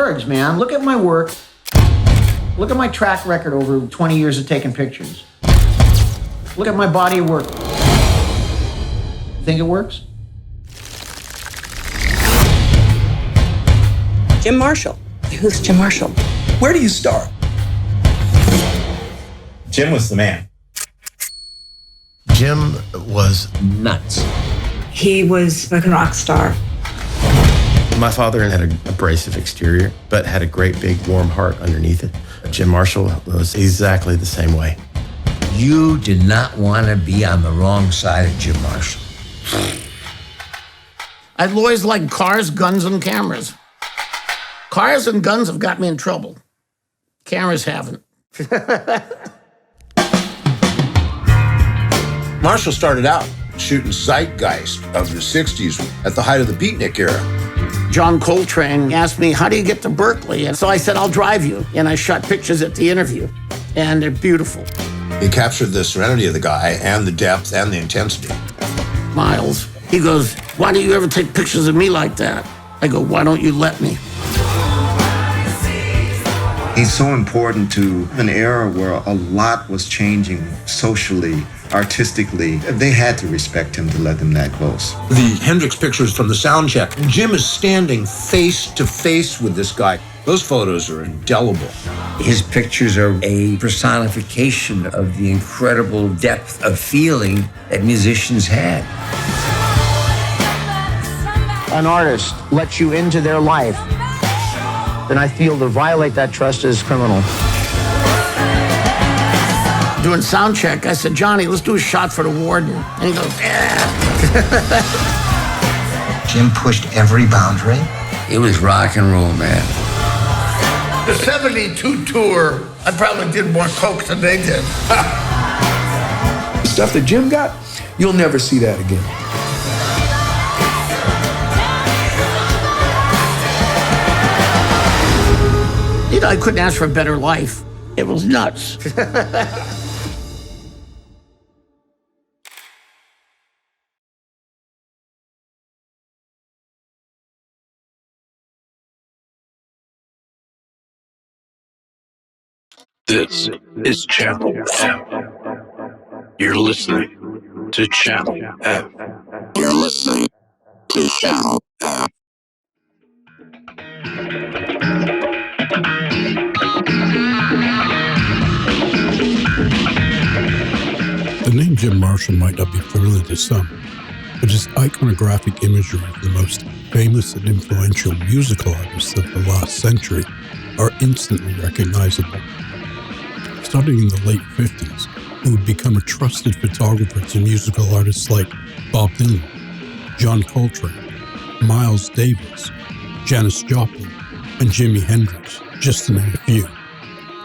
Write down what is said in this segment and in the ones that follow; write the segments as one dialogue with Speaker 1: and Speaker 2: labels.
Speaker 1: words, man. Look at my work. Look at my track record over 20 years of taking pictures. Look at my body of work. Think it works?
Speaker 2: Jim Marshall. Who's Jim Marshall?
Speaker 3: Where do you start?
Speaker 4: Jim was the man.
Speaker 5: Jim was nuts.
Speaker 2: He was like a rock star.
Speaker 5: My father had an abrasive exterior, but had a great big warm heart underneath it. Jim Marshall was exactly the same way.
Speaker 6: You did not want to be on the wrong side of Jim Marshall.
Speaker 7: I've always liked cars, guns, and cameras. Cars and guns have got me in trouble. Cameras haven't.
Speaker 8: Marshall started out shooting Zeitgeist of the 60s at the height of the beatnik era.
Speaker 7: John Coltrane asked me, how do you get to Berkeley? And so I said, I'll drive you. And I shot pictures at the interview. And they're beautiful.
Speaker 8: He captured the serenity of the guy and the depth and the intensity.
Speaker 7: Miles, he goes, why do you ever take pictures of me like that? I go, why don't you let me?
Speaker 9: He's so important to an era where a lot was changing socially, artistically. They had to respect him to let them that close.
Speaker 8: The Hendrix pictures from the sound check. Jim is standing face to face with this guy. Those photos are indelible.
Speaker 6: His pictures are a personification of the incredible depth of feeling that musicians had.
Speaker 1: An artist lets you into their life, then I feel to violate that trust is criminal.
Speaker 7: Doing sound check, I said, Johnny, let's do a shot for the warden. And he goes, yeah.
Speaker 6: Jim pushed every boundary. It was rock and roll, man.
Speaker 7: The 72 tour, I probably did more coke than they did.
Speaker 3: The stuff that Jim got, you'll never see that again.
Speaker 7: You know, I couldn't ask for a better life. It was nuts.
Speaker 10: This is Channel F. You're listening to Channel F. You're listening to Channel F.
Speaker 11: The name Jim Marshall might not be familiar to some, but his iconographic imagery of the most famous and influential musical artists of the last century are instantly recognizable. Starting in the late 50s, he would become a trusted photographer to musical artists like Bob Dylan, John Coltrane, Miles Davis, Janis Joplin, and Jimi Hendrix, just to name a few.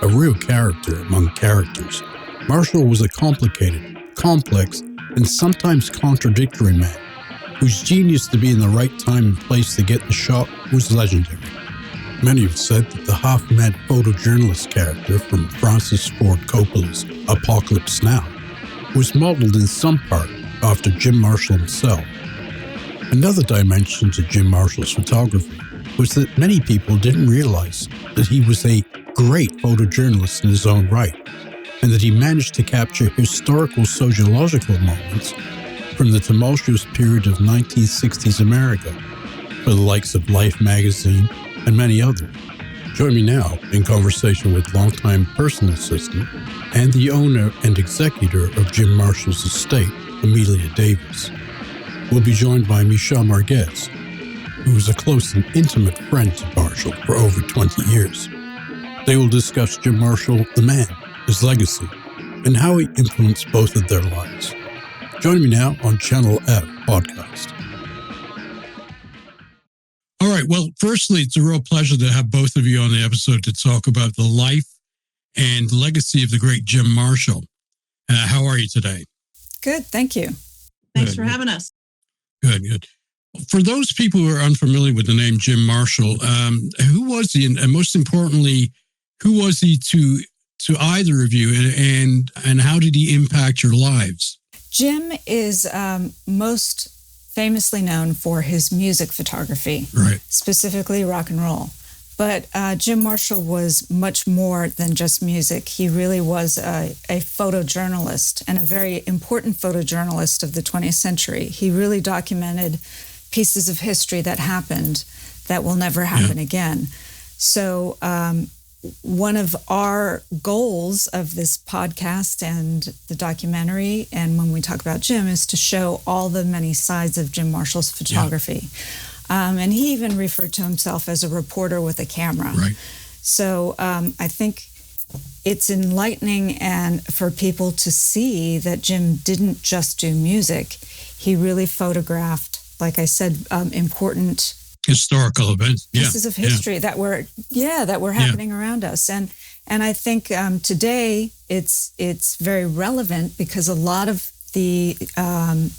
Speaker 11: A real character among characters, Marshall was a complicated, complex, and sometimes contradictory man, whose genius to be in the right time and place to get the shot was legendary. Many have said that the half-mad photojournalist character from Francis Ford Coppola's Apocalypse Now was modeled in some part after Jim Marshall himself. Another dimension to Jim Marshall's photography was that many people didn't realize that he was a great photojournalist in his own right, and that he managed to capture historical sociological moments from the tumultuous period of 1960s America for the likes of Life magazine and many others. Join me now in conversation with longtime personal assistant and the owner and executor of Jim Marshall's estate, Ameila Davis. We'll be joined by Michelle Margetts, who was a close and intimate friend to Marshall for over 20 years. They will discuss Jim Marshall, the man, his legacy, and how he influenced both of their lives. Join me now on Channel F Podcast. All right. Well, firstly, it's a real pleasure to have both of you on the episode to talk about the life and legacy of the great Jim Marshall. How are you today?
Speaker 12: Good. Thank you.
Speaker 13: Thanks for having us.
Speaker 11: Good, good. For those people who are unfamiliar with the name Jim Marshall, who was he? And most importantly, who was he to either of you, and how did he impact your lives?
Speaker 12: Jim is most famously known for his music photography,
Speaker 11: right?
Speaker 12: Specifically rock and roll. But Jim Marshall was much more than just music. He really was a photojournalist, and a very important photojournalist of the 20th century. He really documented pieces of history that happened that will never happen again. So one of our goals of this podcast and the documentary, and when we talk about Jim, is to show all the many sides of Jim Marshall's photography. And he even referred to himself as a reporter with a camera.
Speaker 11: Right.
Speaker 12: So I think it's enlightening and for people to see that Jim didn't just do music. He really photographed, like I said, important
Speaker 11: historical events,
Speaker 12: pieces of history that were happening around us. And I think today it's very relevant because a lot of the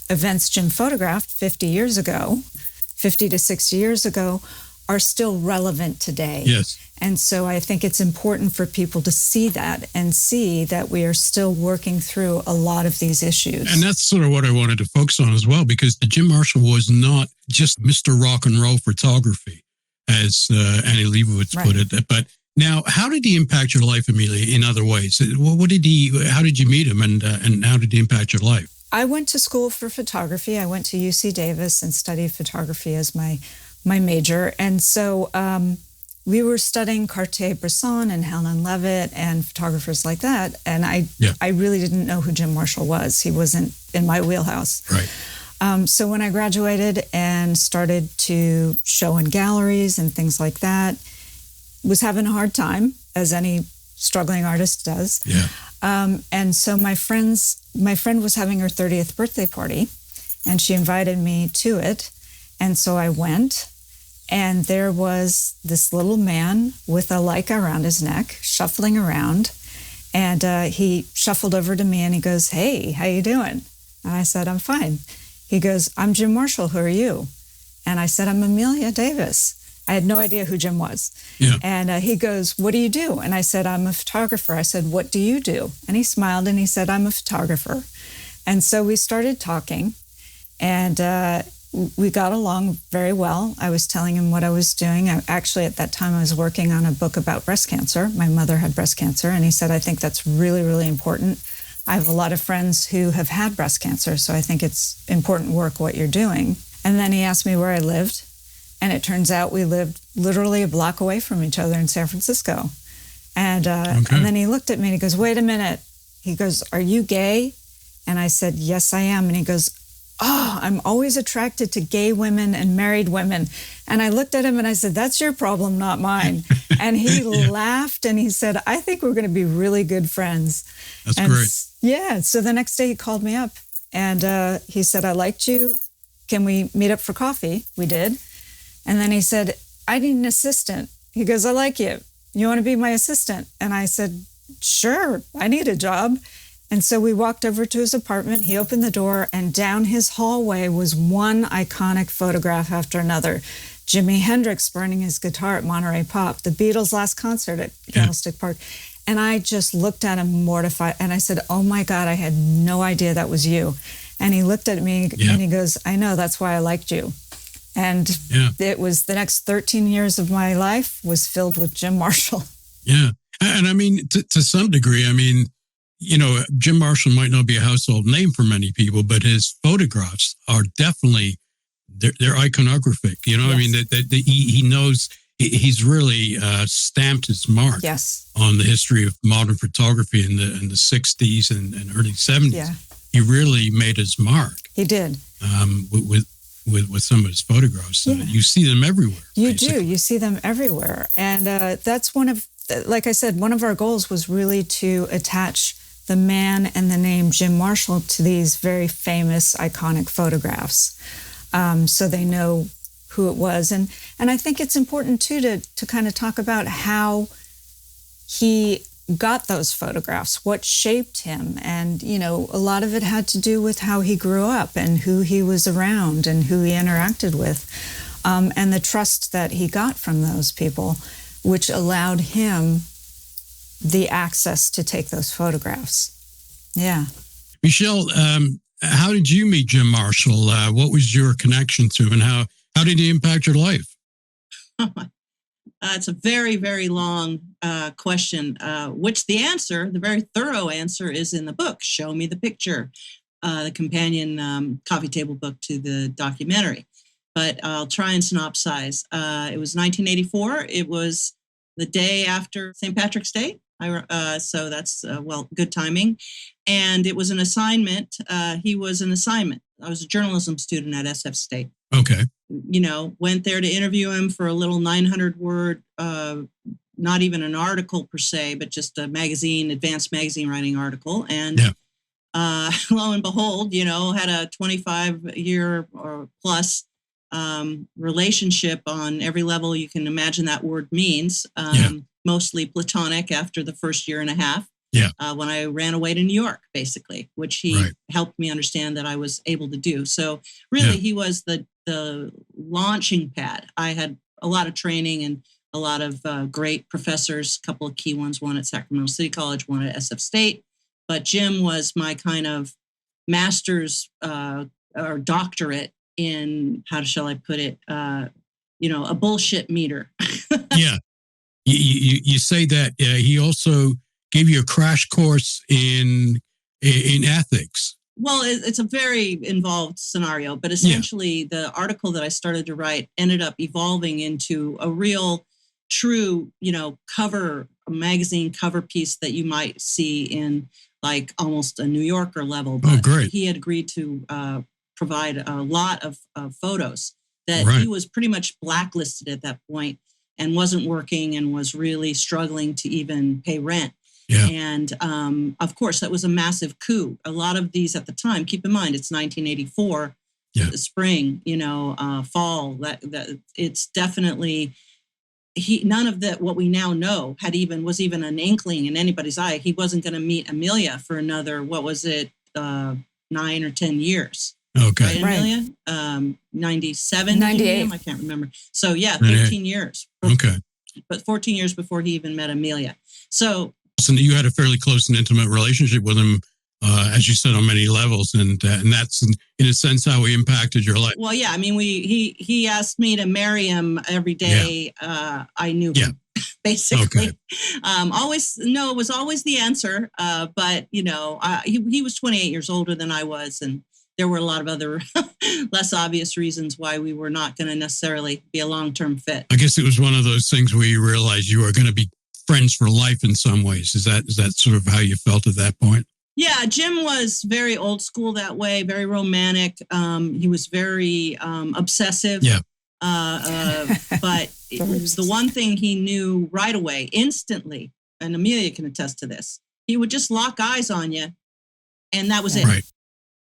Speaker 12: events Jim photographed 50 to 60 years ago are still relevant today.
Speaker 11: Yes.
Speaker 12: And so I think it's important for people to see that and see that we are still working through a lot of these issues.
Speaker 11: And that's sort of what I wanted to focus on as well, because Jim Marshall was not just Mr. Rock and Roll photography, as Annie Leibovitz put it. But now, how did he impact your life, Amelia, in other ways? How did you meet him, and how did he impact your life?
Speaker 12: I went to school for photography. I went to UC Davis and studied photography as my major. And so we were studying Cartier-Bresson and Helen Levitt and photographers like that. And I really didn't know who Jim Marshall was. He wasn't in my wheelhouse.
Speaker 11: Right.
Speaker 12: So when I graduated and started to show in galleries and things like that, was having a hard time, as any struggling artist does.
Speaker 11: Yeah.
Speaker 12: And so my friend was having her 30th birthday party, and she invited me to it. And so I went, and there was this little man with a Leica around his neck, shuffling around. And he shuffled over to me and he goes, "Hey, how you doing?" And I said, "I'm fine." He goes, "I'm Jim Marshall. Who are you?" And I said, "I'm Amelia Davis." I had no idea who Jim was.
Speaker 11: Yeah.
Speaker 12: And he goes, "What do you do?" And I said, "I'm a photographer." I said, "What do you do?" And he smiled and he said, "I'm a photographer." And so we started talking, and we got along very well. I was telling him what I was doing. Actually, at that time, I was working on a book about breast cancer. My mother had breast cancer, and he said, "I think that's really, really important. I have a lot of friends who have had breast cancer, so I think it's important work what you're doing." And then he asked me where I lived. And it turns out we lived literally a block away from each other in San Francisco. And then he looked at me and he goes, "Wait a minute." He goes, "Are you gay?" And I said, "Yes, I am." And he goes, "Oh, I'm always attracted to gay women and married women." And I looked at him and I said, "That's your problem, not mine." And he laughed and he said, "I think we're going to be really good friends."
Speaker 11: That's great.
Speaker 12: Yeah. So the next day he called me up and he said, "I liked you. Can we meet up for coffee?" We did. And then he said, "I need an assistant." He goes, "I like you. You want to be my assistant?" And I said, "Sure, I need a job." And so we walked over to his apartment. He opened the door, and down his hallway was one iconic photograph after another. Jimi Hendrix burning his guitar at Monterey Pop, the Beatles' last concert at Candlestick Park. And I just looked at him mortified, and I said, "Oh my God, I had no idea that was you." And he looked at me and he goes, "I know, that's why I liked you." And it was the next 13 years of my life was filled with Jim Marshall.
Speaker 11: Yeah. And I mean, to some degree, I mean, you know, Jim Marshall might not be a household name for many people, but his photographs are definitely, they're iconographic. You know, I mean, he knows, he's really stamped his mark on the history of modern photography in the 60s and early 70s.
Speaker 12: Yeah.
Speaker 11: He really made his mark.
Speaker 12: He did.
Speaker 11: With some of his photographs. You see them everywhere.
Speaker 12: You do. You see them everywhere. And that's like I said, one of our goals was really to attach the man and the name Jim Marshall to these very famous, iconic photographs, so they know who it was. And I think it's important, too, to kind of talk about how he got those photographs, what shaped him. And, you know, a lot of it had to do with how he grew up and who he was around and who he interacted with, and the trust that he got from those people, which allowed him the access to take those photographs. Yeah.
Speaker 11: Michelle, how did you meet Jim Marshall? What was your connection to him, and how did he impact your life?
Speaker 4: It's a very, very long question, which the very thorough answer is in the book, Show Me the Picture, the companion coffee table book to the documentary. But I'll try and synopsize. It was 1984. It was the day after St. Patrick's Day. So that's, good timing. And it was an assignment. He was an assignment. I was a journalism student at SF State.
Speaker 11: Okay.
Speaker 4: Went there to interview him for a little 900-word, not even an article per se, but just a advanced magazine writing article. And lo and behold, had a 25-year or plus relationship on every level you can imagine that word means. Mostly platonic after the first year and a half. When I ran away to New York, basically, which he helped me understand that I was able to do. So really, he was the launching pad. I had a lot of training and a lot of great professors, a couple of key ones, one at Sacramento City College, one at SF State. But Jim was my kind of master's or doctorate in, how shall I put it, a bullshit meter.
Speaker 11: You say that he also gave you a crash course in ethics.
Speaker 4: Well, it's a very involved scenario, but essentially the article that I started to write ended up evolving into a real, true, magazine cover piece that you might see in like almost a New Yorker level. But
Speaker 11: great.
Speaker 4: He had agreed to provide a lot of photos that he was pretty much blacklisted at that point and wasn't working and was really struggling to even pay rent. And of course, that was a massive coup. A lot of these at the time, keep in mind, it's 1984, spring, fall. That it's definitely none of that. What we now know was even an inkling in anybody's eye. He wasn't going to meet Amelia for another, 9 or 10 years.
Speaker 11: Okay,
Speaker 4: right, Amelia, 97,
Speaker 2: 98.
Speaker 4: I can't remember. So 13 years.
Speaker 11: Okay,
Speaker 4: but 14 years before he even met Amelia. So
Speaker 11: you had a fairly close and intimate relationship with him, as you said, on many levels, and that's in a sense how he impacted your life.
Speaker 4: Well, I mean, he asked me to marry him every day. I knew him, basically.
Speaker 11: Okay.
Speaker 4: It was always the answer. But he was 28 years older than I was, and there were a lot of other less obvious reasons why we were not going to necessarily be a long-term fit.
Speaker 11: I guess it was one of those things where you realized you were going to be friends for life in some ways. Is that sort of how you felt at that point?
Speaker 4: Yeah, Jim was very old school that way, very romantic. He was very obsessive. But the one thing he knew right away, instantly, and Amelia can attest to this, he would just lock eyes on you, and that was it.
Speaker 11: Right.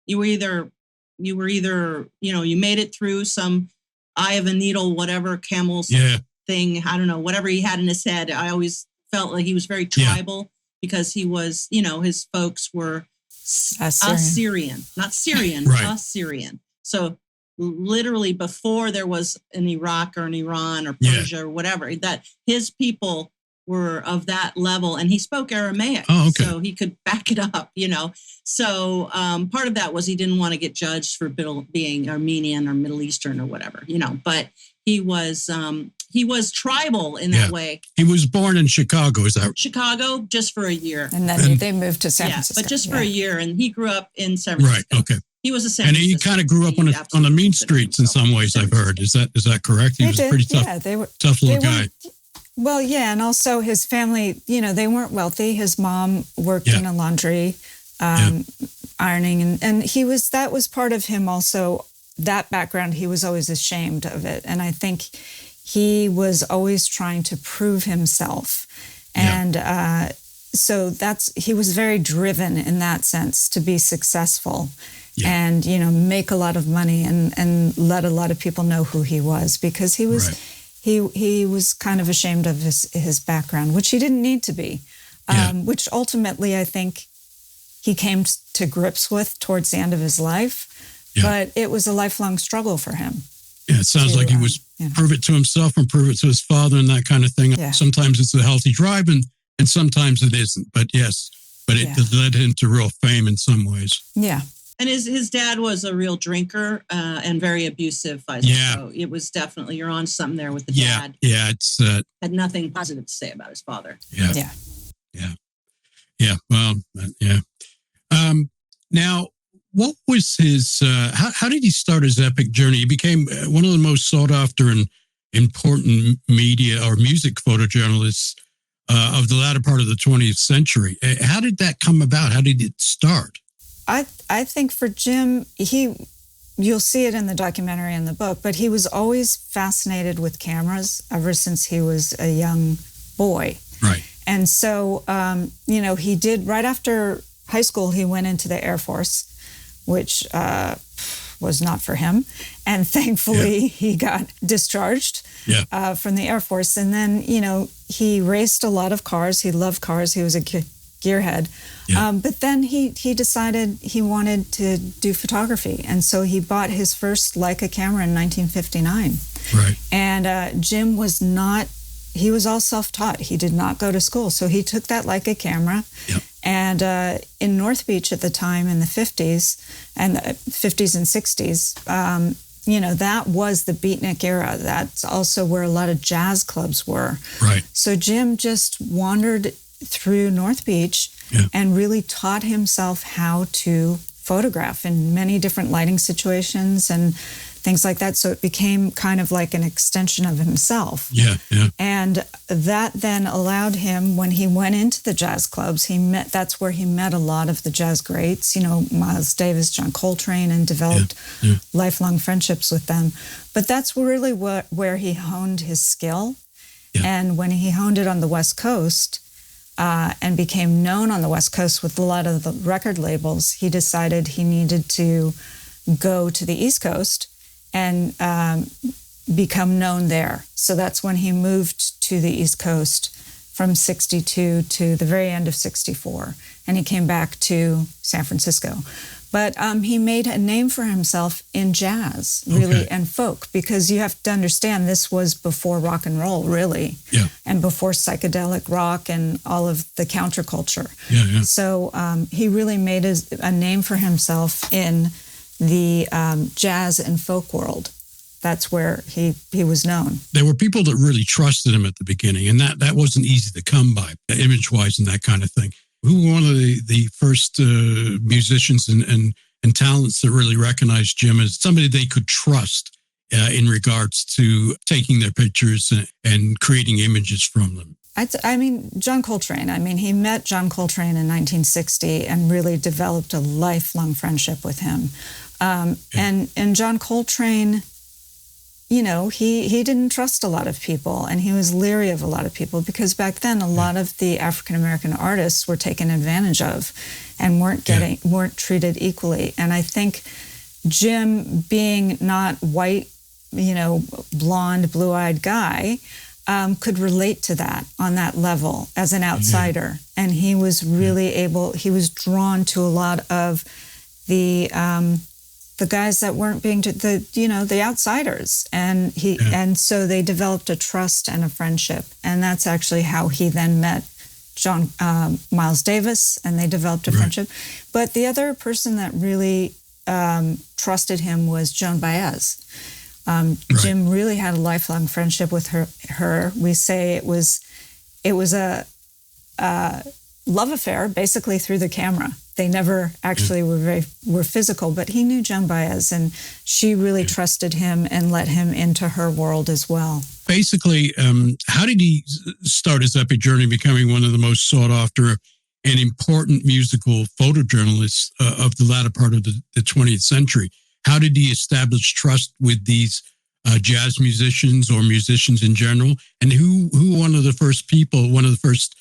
Speaker 4: You were either, you made it through some eye of a needle, whatever, camel's thing. I don't know, whatever he had in his head. I always felt like he was very tribal because he was, his folks were Assyrian, not Syrian, Assyrian. So literally before there was an Iraq or an Iran or Persia or whatever, that his people were of that level, and he spoke Aramaic, so he could back it up, So part of that was he didn't want to get judged for being Armenian or Middle Eastern or whatever, but he was tribal in that way.
Speaker 11: He was born in Chicago, is that right?
Speaker 4: Chicago, just for a year.
Speaker 2: And then they moved to San Francisco.
Speaker 4: But just for a year, and he grew up in San Francisco.
Speaker 11: Right, okay.
Speaker 4: He was a San Francisco.
Speaker 11: And he kind of grew up on the mean streets in some ways, I've heard. Is that correct? He was a pretty tough little guy.
Speaker 12: Well, and also his family, they weren't wealthy. His mom worked in a laundry, ironing, and that was part of him also, that background. He was always ashamed of it. And I think he was always trying to prove himself. And so he was very driven in that sense to be successful and, make a lot of money and let a lot of people know who he was, because he was... Right. He was kind of ashamed of his background, which he didn't need to be, which ultimately I think he came to grips with towards the end of his life. But it was a lifelong struggle for him.
Speaker 11: Yeah, it sounds like he was prove it to himself and prove it to his father and that kind of thing. Yeah. Sometimes it's a healthy drive and sometimes it isn't. But it led him to real fame in some ways.
Speaker 12: Yeah.
Speaker 4: And his dad was a real drinker and very abusive. So it was definitely, you're on something there with the dad.
Speaker 13: Yeah, it's
Speaker 4: had nothing positive to say about his father.
Speaker 13: Yeah. Well, yeah. Now, what was his? How did he start his epic journey? He became one of the most sought after and important media or music photojournalists of the latter part of the 20th century. How did that come about? How did it start?
Speaker 12: I think for Jim, you'll see it in the documentary and the book, but he was always fascinated with cameras ever since he was a young boy.
Speaker 13: Right.
Speaker 12: And so, he did, right after high school, he went into the Air Force, which was not for him. And thankfully, he got discharged from the Air Force. And then, he raced a lot of cars. He loved cars. He was a gearhead. Yeah. But then he decided he wanted to do photography. And so he bought his first Leica camera in 1959.
Speaker 13: Right.
Speaker 12: And Jim was he was all self-taught. He did not go to school. So he took that Leica camera.
Speaker 13: Yep.
Speaker 12: And in North Beach at the time in the 50s and 60s, that was the beatnik era. That's also where a lot of jazz clubs were.
Speaker 13: Right.
Speaker 12: So Jim just wandered through North Beach and really taught himself how to photograph in many different lighting situations and things like that. So it became kind of like an extension of himself.
Speaker 13: Yeah.
Speaker 12: And that then allowed him, when he went into the jazz clubs, that's where he met a lot of the jazz greats, Miles Davis, John Coltrane, and developed lifelong friendships with them. But that's really where he honed his skill. Yeah. And when he honed it on the West Coast, and became known on the West Coast with a lot of the record labels, he decided he needed to go to the East Coast and become known there. So that's when he moved to the East Coast from 62 to the very end of 64. And he came back to San Francisco. But he made a name for himself in jazz, really, and folk, because you have to understand this was before rock and roll, really, and before psychedelic rock and all of the counterculture.
Speaker 13: Yeah.
Speaker 12: So he really made a name for himself in the jazz and folk world. That's where he was known.
Speaker 13: There were people that really trusted him at the beginning, and that wasn't easy to come by, image-wise and that kind of thing. Who were one of the first musicians and talents that really recognized Jim as somebody they could trust in regards to taking their pictures and creating images from them?
Speaker 12: John Coltrane. He met John Coltrane in 1960 and really developed a lifelong friendship with him. And John Coltrane, he didn't trust a lot of people, and he was leery of a lot of people because back then a lot of the African-American artists were taken advantage of and weren't treated equally. And I think Jim, being not white, blonde, blue-eyed guy, could relate to that on that level as an outsider. And he was really he was drawn to a lot of the guys that weren't being the outsiders, and so they developed a trust and a friendship, and that's actually how he then met Miles Davis, and they developed a friendship. But the other person that really trusted him was Joan Baez. Jim really had a lifelong friendship with her. We say it was a love affair, basically through the camera. They never actually were physical, but he knew Joan Baez, and she really trusted him and let him into her world as well.
Speaker 13: Basically, how did he start his epic journey, becoming one of the most sought after and important musical photojournalists of the latter part of the 20th century? How did he establish trust with these jazz musicians or musicians in general? And who one of the first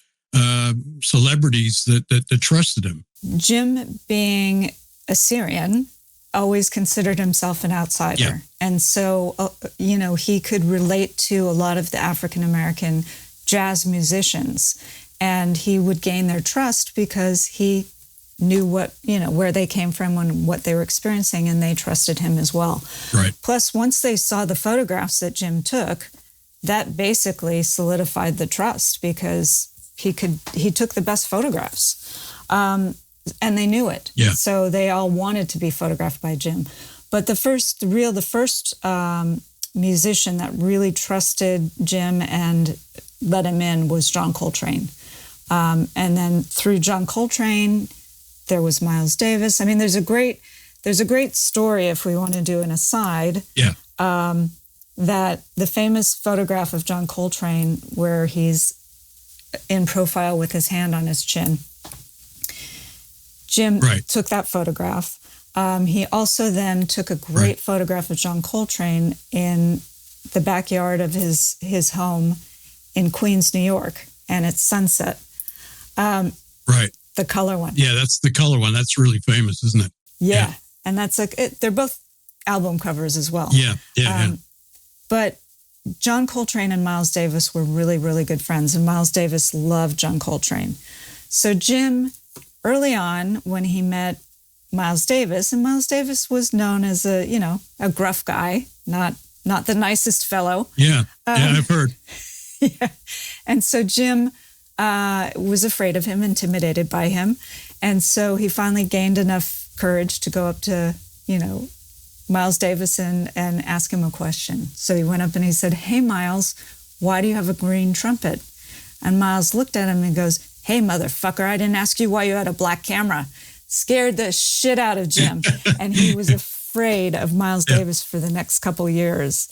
Speaker 13: celebrities that trusted him?
Speaker 12: Jim, being Assyrian, always considered himself an outsider.
Speaker 13: Yeah.
Speaker 12: And so, he could relate to a lot of the African-American jazz musicians, and he would gain their trust because he knew where they came from and what they were experiencing, and they trusted him as well.
Speaker 13: Right.
Speaker 12: Plus, once they saw the photographs that Jim took, that basically solidified the trust because he took the best photographs. and they knew it.
Speaker 13: Yeah.
Speaker 12: So they all wanted to be photographed by Jim. But the first musician that really trusted Jim and let him in was John Coltrane. And then through John Coltrane, there was Miles Davis. I mean, there's a great story, if we want to do an aside.
Speaker 13: Yeah.
Speaker 12: That the famous photograph of John Coltrane where he's in profile with his hand on his chin. Jim took that photograph. He also then took a great photograph of John Coltrane in the backyard of his home in Queens, New York, and it's sunset. The color one.
Speaker 13: Yeah, that's the color one. That's really famous, isn't it?
Speaker 12: Yeah. And that's they're both album covers as well.
Speaker 13: Yeah.
Speaker 12: But John Coltrane and Miles Davis were really, really good friends, and Miles Davis loved John Coltrane. So Jim, early on, when he met Miles Davis, and Miles Davis was known as a gruff guy, not the nicest fellow.
Speaker 13: Yeah, I've heard.
Speaker 12: Yeah. And so Jim was afraid of him, intimidated by him. And so he finally gained enough courage to go up to, Miles Davis and ask him a question. So he went up and he said, "Hey, Miles, why do you have a green trumpet?" And Miles looked at him and goes, "Hey, motherfucker, I didn't ask you why you had a black camera." Scared the shit out of Jim. And he was afraid of Miles Davis for the next couple years.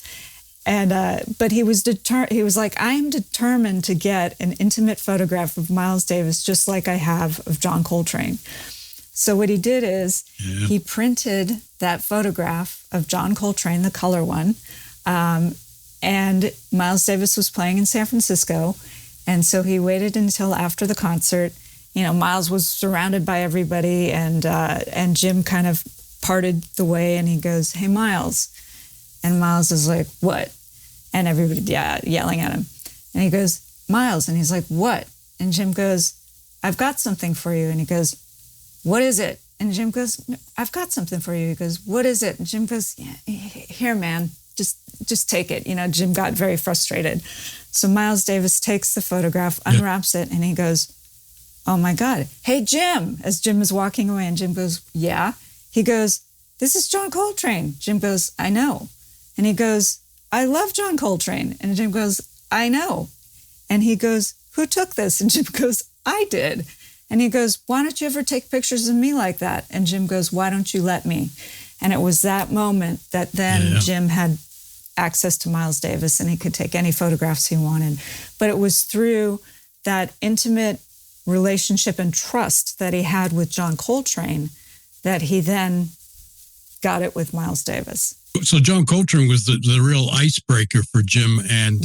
Speaker 12: And but he was he was like, "I am determined to get an intimate photograph of Miles Davis just like I have of John Coltrane." So what he did is he printed that photograph of John Coltrane, the color one, and Miles Davis was playing in San Francisco. And so he waited until after the concert. Miles was surrounded by everybody, and Jim kind of parted the way, and he goes, "Hey, Miles." And Miles is like, "What?" And everybody yelling at him. And he goes, "Miles." And he's like, "What?" And Jim goes, "I've got something for you." And he goes, "What is it?" And Jim goes, "I've got something for you." He goes, "What is it?" And Jim goes, "Here, man, just take it." Jim got very frustrated. So Miles Davis takes the photograph, unwraps it, and he goes, "Oh my God. Hey, Jim," as Jim is walking away. And Jim goes, "Yeah." He goes, "This is John Coltrane." Jim goes, "I know." And he goes, "I love John Coltrane." And Jim goes, "I know." And he goes, "Who took this?" And Jim goes, "I did." And he goes, "Why don't you ever take pictures of me like that?" And Jim goes, "Why don't you let me?" And it was that moment that then Jim had access to Miles Davis and he could take any photographs he wanted. But it was through that intimate relationship and trust that he had with John Coltrane that he then got it with Miles Davis.
Speaker 13: So John Coltrane was the real icebreaker for Jim and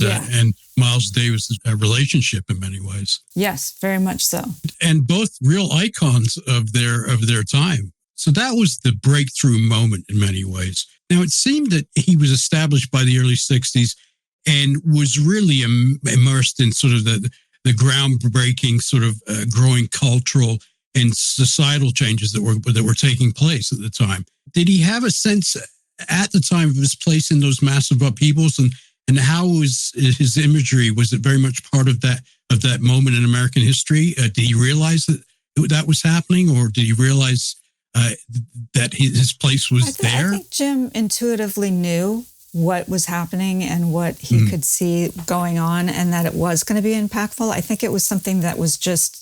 Speaker 13: Miles Davis' relationship in many ways.
Speaker 12: Yes, very much so.
Speaker 13: And both real icons of their time. So that was the breakthrough moment in many ways. Now, it seemed that he was established by the early 60s and was really immersed in sort of the groundbreaking sort of growing cultural and societal changes that were taking place at the time. Did he have a sense at the time of his place in those massive upheavals, and how was his imagery? Was it very much part of that moment in American history? Did he realize that was happening, or did he realize that his place was there?
Speaker 12: I think Jim intuitively knew what was happening and what he could see going on, and that it was going to be impactful. I think it was something that was just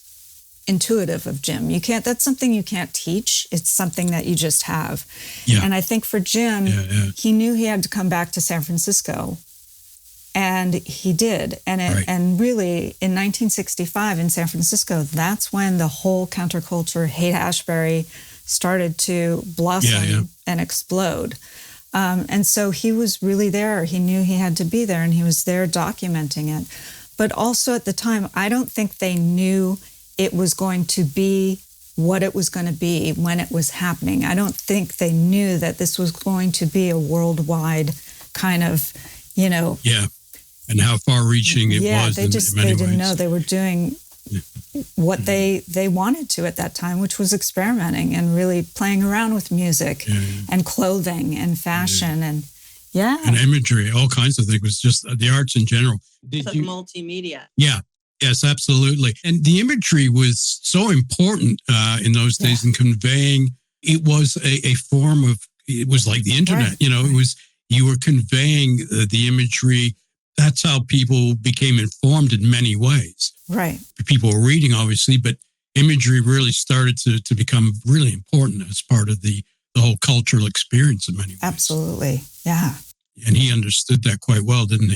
Speaker 12: intuitive of Jim. That's something you can't teach. It's something that you just have. Yeah. And I think for Jim, he knew he had to come back to San Francisco, and he did. And really, in 1965 in San Francisco, that's when the whole counterculture, Haight-Ashbury, started to blossom and explode. And so he was really there. He knew he had to be there, and he was there documenting it. But also at the time, I don't think they knew it was going to be what it was going to be when it was happening. I don't think they knew that this was going to be a worldwide kind of,
Speaker 13: Yeah, and how far-reaching it was in many ways.
Speaker 12: They didn't know they were doing what they wanted to at that time, which was experimenting and really playing around with music and clothing and fashion and
Speaker 13: imagery, all kinds of things. It was just the arts in general.
Speaker 4: Multimedia.
Speaker 13: Yeah. Yes, absolutely. And the imagery was so important in those days in conveying. It was a form of, it was like the internet, it was, you were conveying the imagery. That's how people became informed in many ways.
Speaker 12: Right.
Speaker 13: People were reading, obviously, but imagery really started to become really important as part of the whole cultural experience in many ways.
Speaker 12: Absolutely. Yeah.
Speaker 13: And he understood that quite well, didn't he?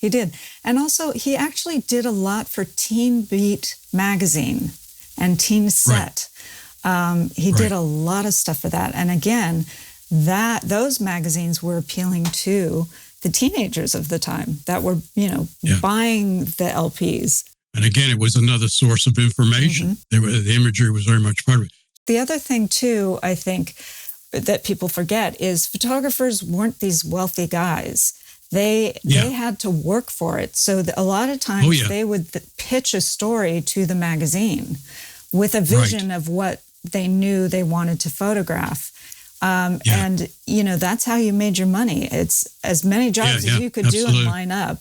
Speaker 12: He did. And also, he actually did a lot for Teen Beat magazine and Teen Set. He did a lot of stuff for that. And again, those magazines were appealing to the teenagers of the time that were, buying the LPs.
Speaker 13: And again, it was another source of information. The imagery was very much part of it.
Speaker 12: The other thing, too, I think that people forget is photographers weren't these wealthy guys. They had to work for it. So a lot of times they would pitch a story to the magazine with a vision of what they knew they wanted to photograph. And, that's how you made your money. It's as many jobs as you could do and line up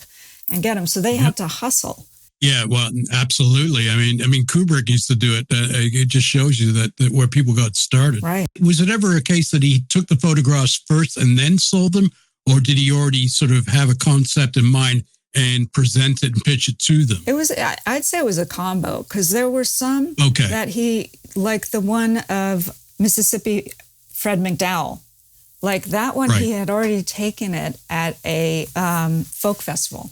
Speaker 12: and get them. So they had to hustle.
Speaker 13: Yeah, well, absolutely. I mean, Kubrick used to do it. It just shows you that where people got started.
Speaker 12: Right.
Speaker 13: Was it ever a case that he took the photographs first and then sold them? Or did he already sort of have a concept in mind and present it and pitch it to them?
Speaker 12: I'd say it was a combo, because there were some that he, like the one of Mississippi Fred McDowell, like that one, he had already taken it at a folk festival.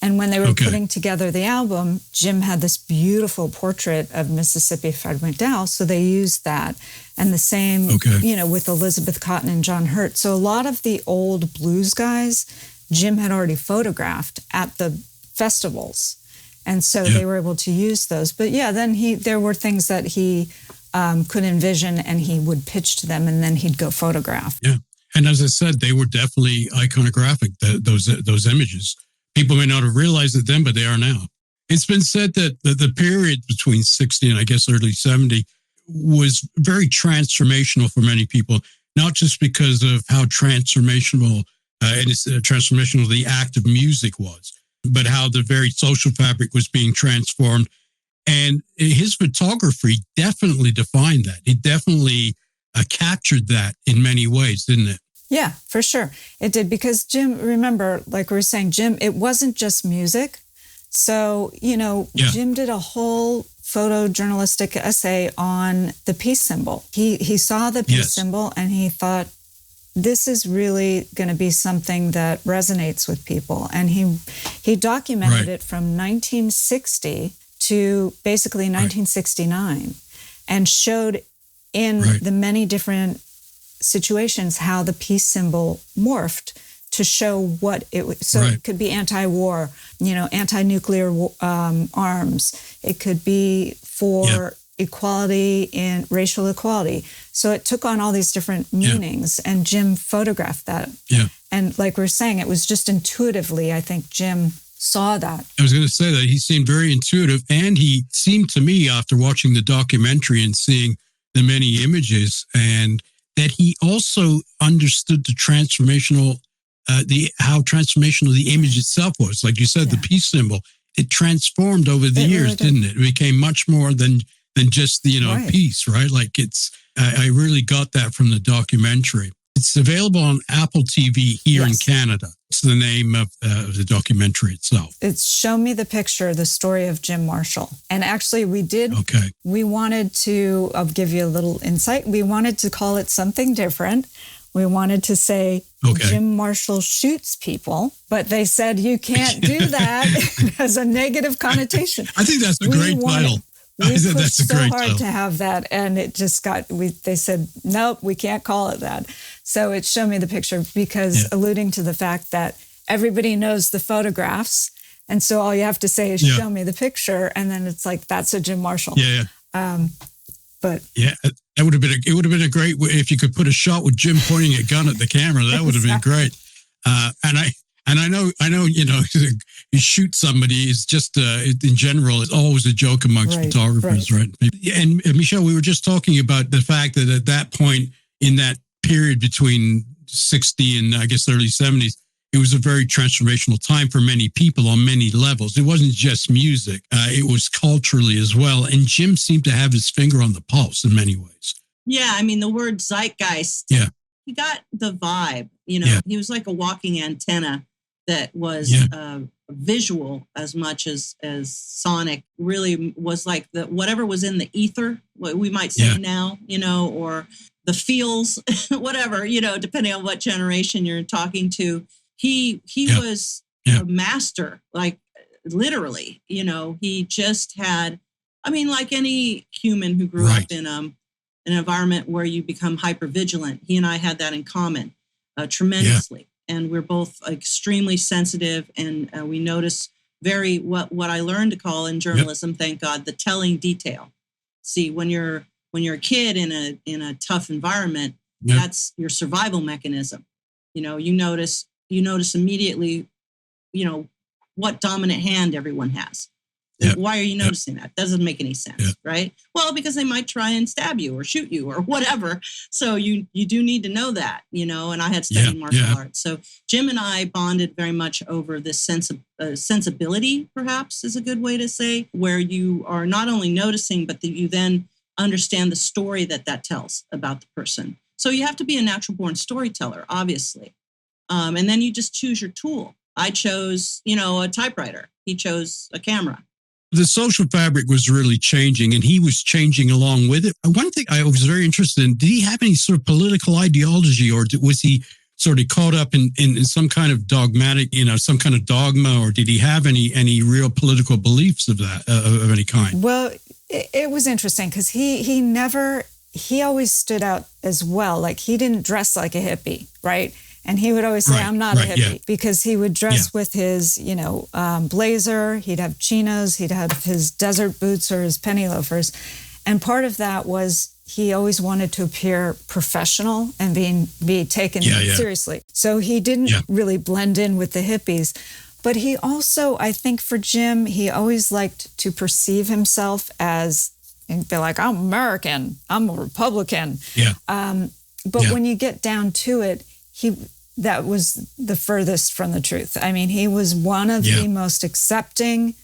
Speaker 12: And when they were putting together the album, Jim had this beautiful portrait of Mississippi Fred McDowell, so they used that. And the same, with Elizabeth Cotton and John Hurt. So a lot of the old blues guys, Jim had already photographed at the festivals. And so they were able to use those. But then there were things that he could envision, and he would pitch to them, and then he'd go photograph.
Speaker 13: Yeah. And as I said, they were definitely iconographic, those images. People may not have realized it then, but they are now. It's been said that the period between 60 and I guess early 70 was very transformational for many people, not just because of how transformational the act of music was, but how the very social fabric was being transformed. And his photography definitely defined that. It definitely captured that in many ways, didn't it?
Speaker 12: Yeah, for sure. It did, because Jim, remember, like we were saying, Jim, it wasn't just music. So, Jim did a whole photojournalistic essay on the peace symbol. He saw the peace symbol and he thought, this is really going to be something that resonates with people. And he documented it from 1960 to basically 1969 and showed in the many different situations how the peace symbol morphed to show what it was. So it could be anti-war, anti-nuclear arms. It could be for equality and racial equality. So it took on all these different meanings, and Jim photographed that.
Speaker 13: Yeah.
Speaker 12: And like we're saying, it was just intuitively, I think Jim saw that.
Speaker 13: I was going to say that he seemed very intuitive, and he seemed to me, after watching the documentary and seeing the many images, and that he also understood the transformational, how transformational the image itself was. Like you said, the peace symbol, it transformed over the years, didn't it? It became much more than just peace, right? Like I really got that from the documentary. It's available on Apple TV here in Canada. It's the name of the documentary itself.
Speaker 12: It's Show Me the Picture, the story of Jim Marshall. And actually we wanted to, I'll give you a little insight. We wanted to call it something different. We wanted to say Jim Marshall shoots people, but they said you can't do that. It has a negative connotation.
Speaker 13: I think that's a great title.
Speaker 12: We pushed so hard to have that, and it just they said, nope, we can't call it that. So it's Show Me the Picture, because alluding to the fact that everybody knows the photographs, and so all you have to say is show me the picture, and then it's like, that's a Jim Marshall. But it would have been a great, if you could put a shot with Jim pointing a gun at the camera, that would have been great. And I know, you shoot somebody is just, in general, it's always a joke amongst photographers, right? And Michelle, we were just talking about the fact that at that point, in that period between 60 and I guess early 70s,
Speaker 13: it was a very transformational time for many people on many levels. It wasn't just music. It was culturally as well. And Jim seemed to have his finger on the pulse in many ways.
Speaker 4: Yeah, I mean, the word zeitgeist,
Speaker 13: yeah,
Speaker 4: he got the vibe, he was like a walking antenna that was visual as much as sonic. Really was like whatever was in the ether, what we might say now, or the feels, whatever, depending on what generation you're talking to. He was a master, like literally, he just had, like any human who grew up in an environment where you become hypervigilant. He and I had that in common tremendously. And we're both extremely sensitive, and we notice what I learned to call in journalism, thank God, the telling detail. See, when you're a kid in a tough environment, that's your survival mechanism. You notice immediately, what dominant hand everyone has. Why are you noticing that? Doesn't make any sense, right? Well, because they might try and stab you or shoot you or whatever. So you do need to know that, and I had studied martial arts. So Jim and I bonded very much over this sense of sensibility, perhaps is a good way to say, where you are not only noticing, but that you then understand the story that tells about the person. So you have to be a natural born storyteller, obviously. And then you just choose your tool. I chose, a typewriter. He chose a camera.
Speaker 13: The social fabric was really changing, and he was changing along with it. One thing I was very interested in, did he have any sort of political ideology, or was he sort of caught up in some kind of dogmatic, some kind of dogma, or did he have any real political beliefs of that, of any kind?
Speaker 12: Well, it was interesting because he always stood out as well. Like, he didn't dress like a hippie, right? And he would always say, I'm not a hippie, because he would dress with his, blazer. He'd have chinos. He'd have his desert boots or his penny loafers. And part of that was he always wanted to appear professional and be taken seriously. So he didn't really blend in with the hippies. But he also, I think for Jim, he always liked to perceive himself as, and be like, I'm American, I'm a Republican. But when you get down to it, that was the furthest from the truth. I mean, he was one of the most accepting,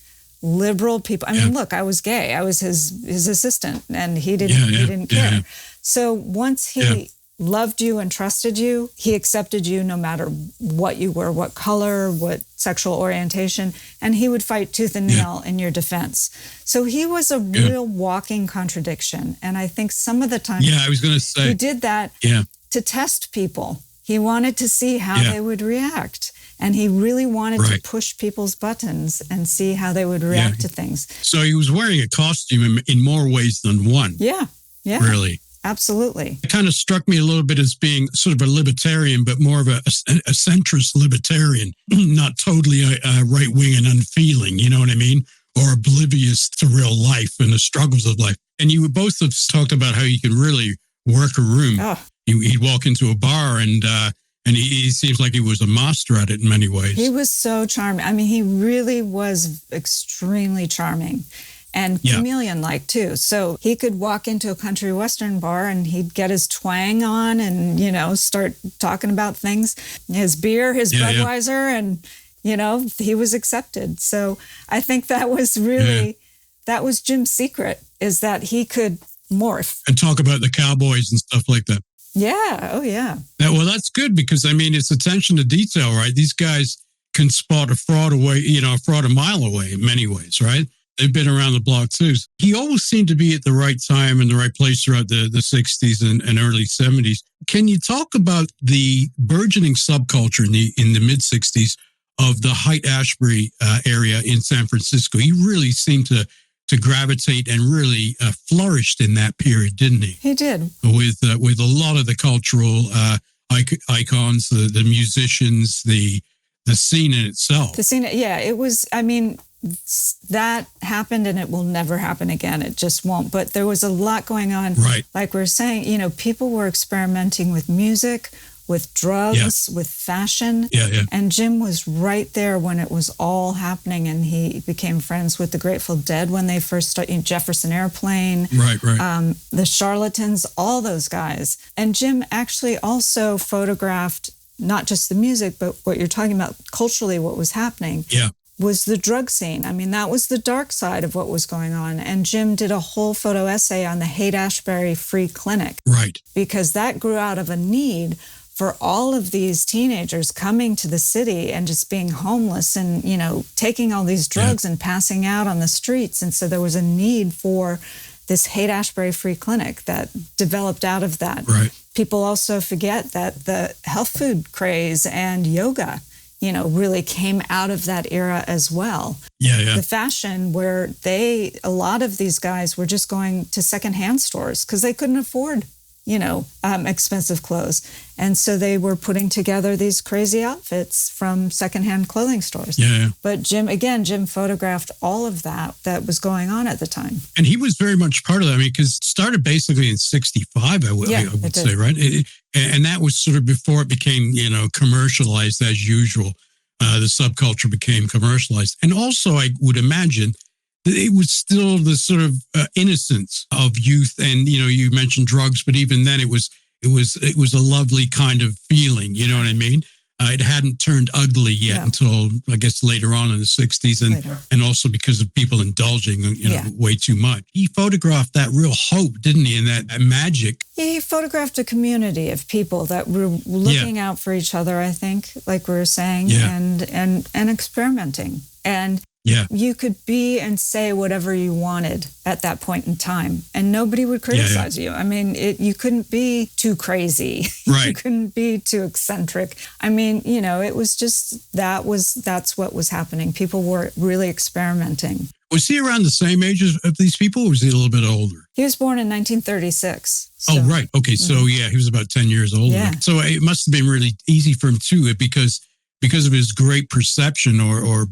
Speaker 12: liberal people. I mean, look, I was gay. I was his assistant, and he didn't care. So once he loved you and trusted you, he accepted you no matter what you were, what color, what sexual orientation, and he would fight tooth and nail in your defense. So he was a real walking contradiction. And I think some of the time
Speaker 13: I was going to say,
Speaker 12: he did that to test people. He wanted to see how they would react. And he really wanted to push people's buttons and see how they would react to things.
Speaker 13: So he was wearing a costume in more ways than one.
Speaker 12: Yeah.
Speaker 13: Really.
Speaker 12: Absolutely.
Speaker 13: It kind of struck me a little bit as being sort of a libertarian, but more of a centrist libertarian, not totally a right-wing and unfeeling, you know what I mean? Or oblivious to real life and the struggles of life. And you both have talked about how you can really work a room.
Speaker 12: Oh.
Speaker 13: He'd walk into a bar and he seems like he was a master at it in many ways.
Speaker 12: He was so charming. I mean, he really was extremely charming and chameleon-like too. So he could walk into a country western bar and he'd get his twang on and, start talking about things. His beer, his Budweiser, and, he was accepted. So I think that was really, that was Jim's secret, is that he could morph.
Speaker 13: And talk about the cowboys and stuff like that.
Speaker 12: Yeah. Oh, yeah.
Speaker 13: Well, that's good because, I mean, it's attention to detail, right? These guys can spot a fraud away, a fraud a mile away in many ways, right? They've been around the block too. He always seemed to be at the right time and the right place throughout the 60s and early 70s. Can you talk about the burgeoning subculture in the mid-60s of the Haight-Ashbury area in San Francisco? He really seemed to gravitate and really flourished in that period, didn't he?
Speaker 12: He did.
Speaker 13: With a lot of the cultural icons, the musicians, the scene in itself.
Speaker 12: The scene, it was, I mean, that happened and it will never happen again. It just won't. But there was a lot going on.
Speaker 13: Right.
Speaker 12: Like we're saying, people were experimenting with music, with drugs, with fashion. And Jim was right there when it was all happening, and he became friends with the Grateful Dead when they first started, Jefferson Airplane, the Charlatans, all those guys. And Jim actually also photographed not just the music, but what you're talking about culturally, what was happening. Was the drug scene. I mean, that was the dark side of what was going on. And Jim did a whole photo essay on the Haight-Ashbury Free Clinic.
Speaker 13: Right.
Speaker 12: Because that grew out of a need for all of these teenagers coming to the city and just being homeless and, you know, taking all these drugs and passing out on the streets. And so there was a need for this Haight-Ashbury Free Clinic that developed out of that.
Speaker 13: Right.
Speaker 12: People also forget that the health food craze and yoga, you know, really came out of that era as well. The fashion where a lot of these guys were just going to secondhand stores because they couldn't afford, you know, expensive clothes. And so they were putting together these crazy outfits from secondhand clothing stores. But Jim photographed all of that was going on at the time.
Speaker 13: And he was very much part of that. I mean, because it started basically in 65, I would say, right? And that was sort of before it became, you know, commercialized as usual. The subculture became commercialized. And also, I would imagine that it was still the sort of innocence of youth. And, you know, you mentioned drugs, but even then it was a lovely kind of feeling. You know what I mean? It hadn't turned ugly yet until, I guess, later on in the 60s. And also because of people indulging, you know, way too much. He photographed that real hope, didn't he? And that magic.
Speaker 12: He photographed a community of people that were looking out for each other, I think, like we were saying, and experimenting. And you could be and say whatever you wanted at that point in time, and nobody would criticize you. I mean, you couldn't be too crazy.
Speaker 13: Right.
Speaker 12: You couldn't be too eccentric. I mean, you know, it was just that's what was happening. People were really experimenting.
Speaker 13: Was he around the same age as these people, or was he a little bit older?
Speaker 12: He was born in 1936. So.
Speaker 13: Oh, right. Okay. So, he was about 10 years older.
Speaker 12: Yeah.
Speaker 13: So it must have been really easy for him, too, because of his great perception or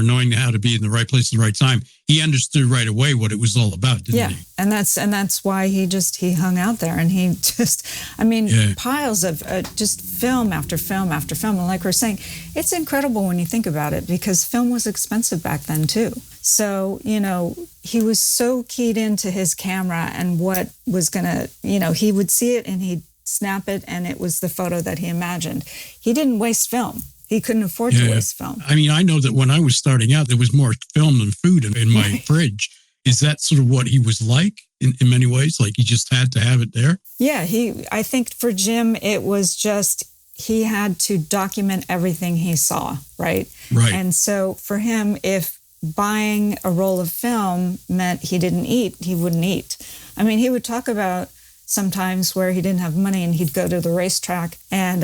Speaker 13: knowing how to be in the right place at the right time. He understood right away what it was all about, didn't he?
Speaker 12: And that's why he hung out there, and he just, I mean, piles of just film after film after film. And like we're saying, it's incredible when you think about it, because film was expensive back then too. So, you know, he was so keyed into his camera and what was gonna, you know, he would see it and he'd snap it, and it was the photo that he imagined. He didn't waste film. He couldn't afford to waste film.
Speaker 13: I mean, I know that when I was starting out, there was more film than food in my fridge. Is that sort of what he was like in many ways? Like he just had to have it there?
Speaker 12: Yeah, I think for Jim, it was just, he had to document everything he saw, right?
Speaker 13: Right.
Speaker 12: And so for him, if buying a roll of film meant he didn't eat, he wouldn't eat. I mean, he would talk about sometimes where he didn't have money and he'd go to the racetrack and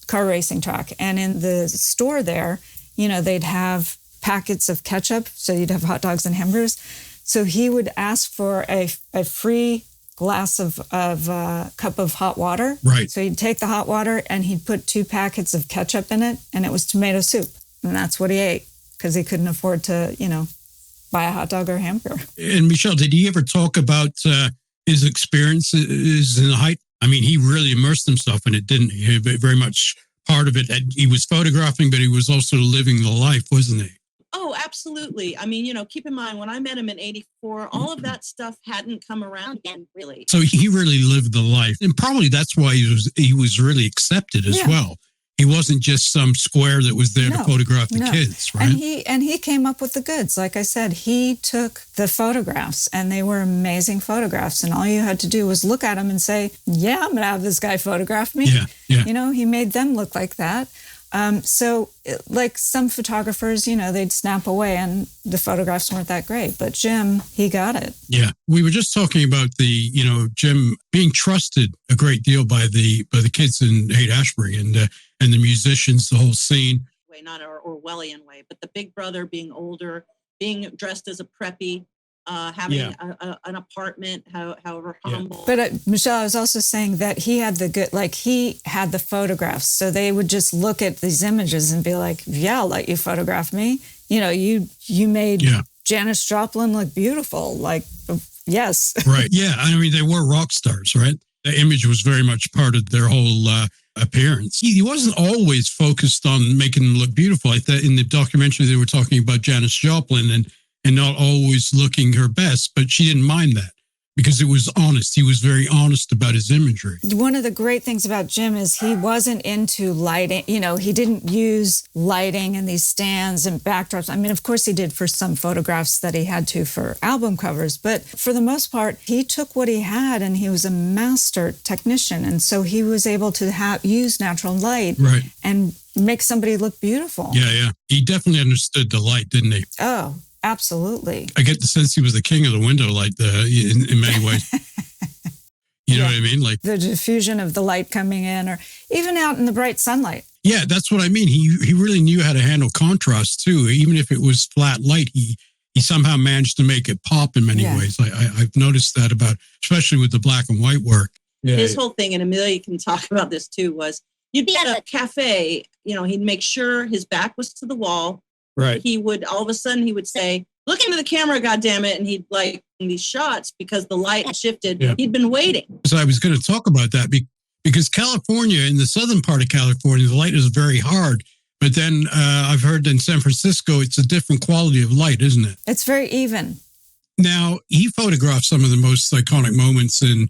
Speaker 12: car racing track. And in the store there, you know, they'd have packets of ketchup. So you'd have hot dogs and hamburgers. So he would ask for a free glass of cup of hot water.
Speaker 13: Right.
Speaker 12: So he'd take the hot water and he'd put 2 packets of ketchup in it, and it was tomato soup. And that's what he ate, because he couldn't afford to, you know, buy a hot dog or a hamburger.
Speaker 13: And Michelle, did he ever talk about his experiences in the Haight? I mean, he really immersed himself in it, didn't he? He very much part of it. And he was photographing, but he was also living the life, wasn't he?
Speaker 4: Oh, absolutely. I mean, you know, keep in mind, when I met him in 84, all of that stuff hadn't come around again, really.
Speaker 13: So he really lived the life. And probably that's why he was really accepted as well. He wasn't just some square that was there to photograph the kids, right?
Speaker 12: And he came up with the goods. Like I said, he took the photographs, and they were amazing photographs. And all you had to do was look at them and say, yeah, I'm going to have this guy photograph me.
Speaker 13: Yeah.
Speaker 12: You know, he made them look like that. So like some photographers, you know, they'd snap away and the photographs weren't that great. But Jim, he got it.
Speaker 13: Yeah. We were just talking about Jim being trusted a great deal by the kids in Haight-Ashbury and the musicians, the whole scene.
Speaker 4: Not an Orwellian way, but the big brother being older, being dressed as a preppy, having an apartment, however humble.
Speaker 12: But Michelle, I was also saying that he had he had the photographs. So they would just look at these images and be like, yeah, I'll let you photograph me. You know, you made Janis Joplin look beautiful. Like, yes.
Speaker 13: Right. Yeah. I mean, they were rock stars, right? The image was very much part of their whole appearance. He wasn't always focused on making them look beautiful. Like that in the documentary, they were talking about Janis Joplin and not always looking her best, but she didn't mind that. because it was honest. He was very honest about his imagery.
Speaker 12: One of the great things about Jim is he wasn't into lighting. He didn't use lighting and these stands and backdrops. I mean, of course he did for some photographs that he had to for album covers, but for the most part, he took what he had and he was a master technician. And so he was able to use natural light and make somebody look beautiful.
Speaker 13: Yeah. He definitely understood the light, didn't he?
Speaker 12: Oh, absolutely.
Speaker 13: I get the sense he was the king of the window light in many ways. You know what I mean? Like
Speaker 12: the diffusion of the light coming in, or even out in the bright sunlight.
Speaker 13: Yeah, that's what I mean. He really knew how to handle contrast too. Even if it was flat light, he somehow managed to make it pop in many ways. I've noticed that especially with the black and white work.
Speaker 4: Yeah. His whole thing, and Amelia can talk about this too, was you'd be at a cafe, he'd make sure his back was to the wall.
Speaker 13: Right.
Speaker 4: He would, all of a sudden, he would say, look into the camera, goddammit. And he'd like these shots because the light had shifted. Yeah. He'd been waiting.
Speaker 13: So I was going to talk about that because California, in the southern part of California, the light is very hard. But then I've heard in San Francisco, it's a different quality of light, isn't it?
Speaker 12: It's very even.
Speaker 13: Now, he photographed some of the most iconic moments in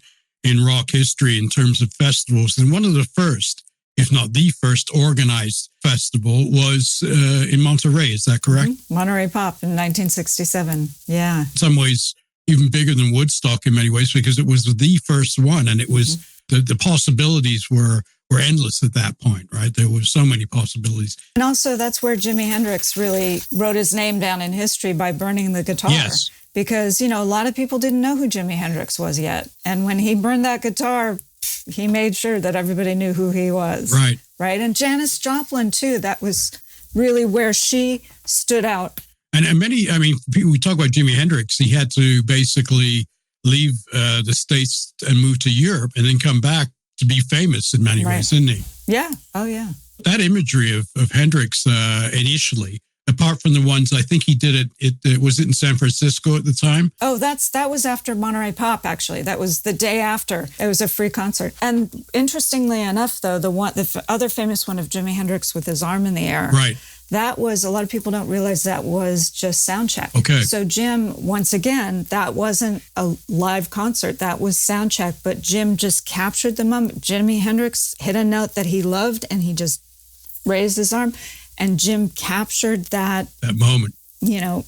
Speaker 13: rock history in terms of festivals. And one of the first, if not the first organized festival was in Monterey. Is that correct?
Speaker 12: Mm-hmm. Monterey Pop in 1967. Yeah.
Speaker 13: In some ways, even bigger than Woodstock in many ways, because it was the first one. And it was the possibilities were endless at that point, right? There were so many possibilities.
Speaker 12: And also that's where Jimi Hendrix really wrote his name down in history by burning the guitar.
Speaker 13: Yes.
Speaker 12: Because, a lot of people didn't know who Jimi Hendrix was yet. And when he burned that guitar, he made sure that everybody knew who he was.
Speaker 13: Right.
Speaker 12: Right. And Janis Joplin, too. That was really where she stood out.
Speaker 13: And we talk about Jimi Hendrix. He had to basically leave the States and move to Europe and then come back to be famous in many ways, didn't he?
Speaker 12: Yeah. Oh, yeah.
Speaker 13: That imagery of Hendrix initially, apart from the ones, I think he did was it in San Francisco at the time?
Speaker 12: Oh, that was after Monterey Pop, actually. That was the day after. It was a free concert. And interestingly enough, though, the other famous one of Jimi Hendrix with his arm in the air.
Speaker 13: Right.
Speaker 12: That was, a lot of people don't realize that was just sound check.
Speaker 13: Okay.
Speaker 12: So Jim, once again, that wasn't a live concert. That was sound check. But Jim just captured the moment. Jimi Hendrix hit a note that he loved and he just raised his arm. And Jim captured that
Speaker 13: moment,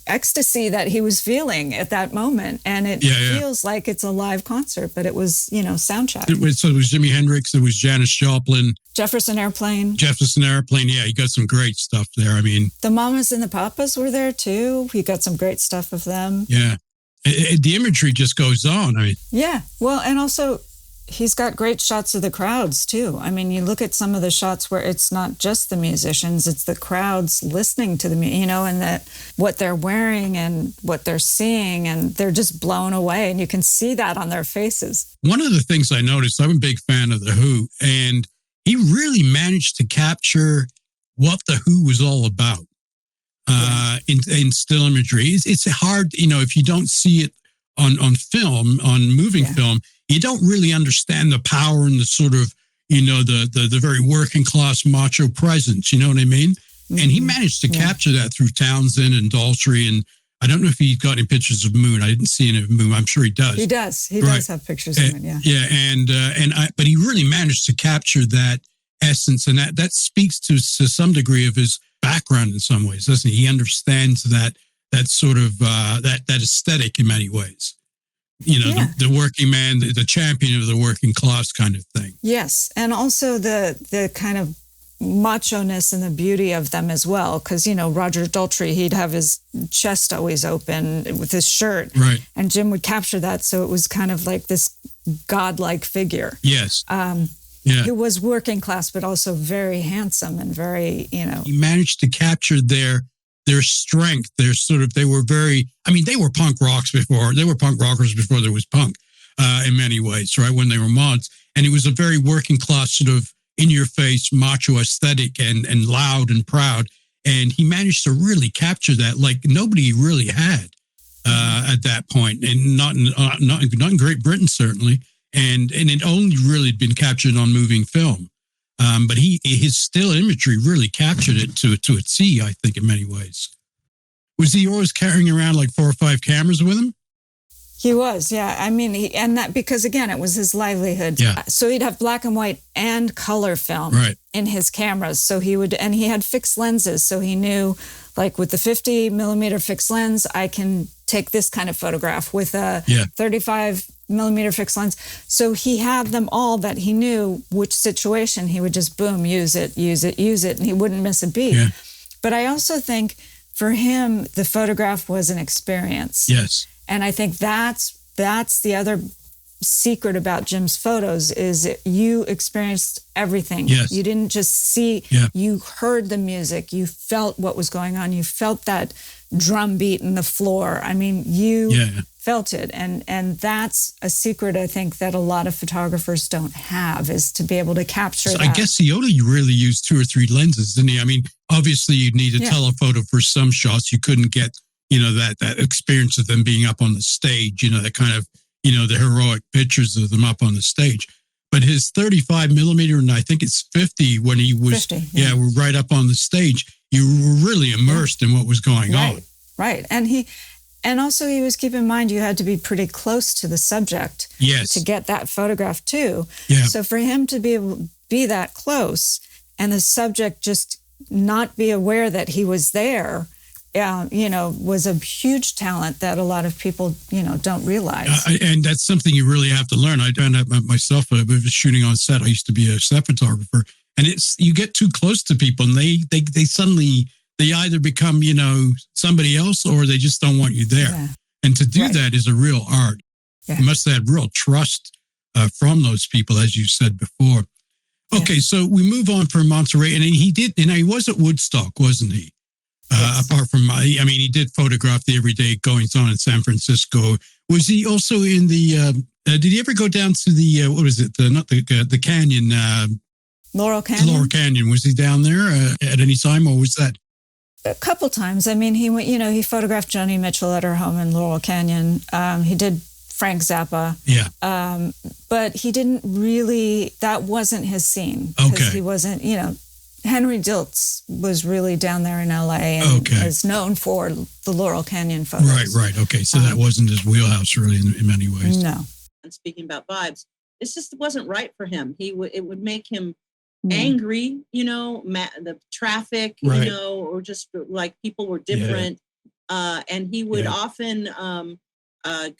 Speaker 12: ecstasy that he was feeling at that moment. And it feels like it's a live concert, but it was, sound check.
Speaker 13: So it was Jimi Hendrix, it was Janis Joplin.
Speaker 12: Jefferson Airplane.
Speaker 13: Yeah, he got some great stuff there. I mean,
Speaker 12: the Mamas and the Papas were there too. He got some great stuff of them.
Speaker 13: Yeah. The imagery just goes on. I mean,
Speaker 12: yeah. Well, and also he's got great shots of the crowds too. I mean, you look at some of the shots where it's not just the musicians, it's the crowds listening to and that what they're wearing and what they're seeing, and they're just blown away, and you can see that on their faces.
Speaker 13: One of the things I noticed, I'm a big fan of The Who, and he really managed to capture what The Who was all about in still imagery. It's hard, if you don't see it on film, on moving film, you don't really understand the power and the sort of, the very working class macho presence, you know what I mean? Mm-hmm. And he managed to capture that through Townsend and Daltrey. And I don't know if he got any pictures of Moon. I didn't see any of Moon. I'm sure he does.
Speaker 12: He does. He does have pictures of it, yeah.
Speaker 13: Yeah, but he really managed to capture that essence, and that speaks to some degree of his background in some ways, doesn't he? He understands that sort of that aesthetic in many ways. The working man, the champion of the working class kind of thing.
Speaker 12: Yes, and also the kind of macho-ness and the beauty of them as well, because Roger Daltrey, he'd have his chest always open with his shirt,
Speaker 13: right? And
Speaker 12: Jim would capture that, so it was kind of like this godlike figure.
Speaker 13: Yes.
Speaker 12: Who was working class, but also very handsome and very,
Speaker 13: He managed to capture their strength. They were punk rockers before there was punk, in many ways, right? When they were mods. And it was a very working class sort of in-your-face macho aesthetic and loud and proud. And he managed to really capture that like nobody really had at that point, and not in Great Britain, certainly. And it only really had been captured on moving film. But his still imagery really captured it to a T, I think, in many ways. Was he always carrying around like 4 or 5 cameras with him?
Speaker 12: He was, yeah. I mean, and that because again, it was his livelihood.
Speaker 13: Yeah.
Speaker 12: So he'd have black and white and color film in his cameras. So and he had fixed lenses. So he knew, like with the 50 millimeter fixed lens, I can take this kind of photograph with a 35 millimeter fixed lens. So he had them all that he knew which situation he would just boom, use it, and he wouldn't miss a beat.
Speaker 13: Yeah.
Speaker 12: But I also think for him, the photograph was an experience.
Speaker 13: Yes.
Speaker 12: And I think that's the other secret about Jim's photos is that you experienced everything.
Speaker 13: Yes.
Speaker 12: You didn't just see, you heard the music, you felt what was going on, you felt that drum beat in the floor. I mean, you felt it. And that's a secret I think that a lot of photographers don't have, is to be able to capture that.
Speaker 13: I guess he only really used 2 or 3 lenses, didn't he? I mean, obviously you'd need a telephoto for some shots. You couldn't get, that experience of them being up on the stage, that kind of, the heroic pictures of them up on the stage. But his 35 millimeter, and I think it's 50 when he was,
Speaker 12: 50,
Speaker 13: were right up on the stage. You were really immersed in what was going on.
Speaker 12: Right. And also he was, keep in mind, you had to be pretty close to the subject to get that photograph too.
Speaker 13: Yeah.
Speaker 12: So for him to be able to be that close and the subject just not be aware that he was there, was a huge talent that a lot of people, don't realize.
Speaker 13: And that's something you really have to learn. I found out myself, I was shooting on set. I used to be a set photographer, and you get too close to people and they suddenly, they either become, somebody else or they just don't want you there. Yeah. And to do that is a real art. Yeah. You must have real trust from those people, as you said before. Okay, so we move on from Monterey, and he was at Woodstock, wasn't he? Apart from, he did photograph the everyday goings on in San Francisco. Was he also in the, did he ever go down to the, what was it? The canyon?
Speaker 12: Laurel Canyon?
Speaker 13: Laurel Canyon. Was he down there at any time, or was that?
Speaker 12: A couple times. I mean, he went, he photographed Joni Mitchell at her home in Laurel Canyon. He did Frank Zappa.
Speaker 13: Yeah.
Speaker 12: But he didn't really, that wasn't his scene.
Speaker 13: Okay.
Speaker 12: He wasn't, Henry Diltz was really down there in LA and is known for the Laurel Canyon photos.
Speaker 13: Right. Okay. So that wasn't his wheelhouse really in many ways.
Speaker 12: No.
Speaker 4: And speaking about vibes, it wasn't right for him. It would make him angry, the traffic, or just like people were different. And he would often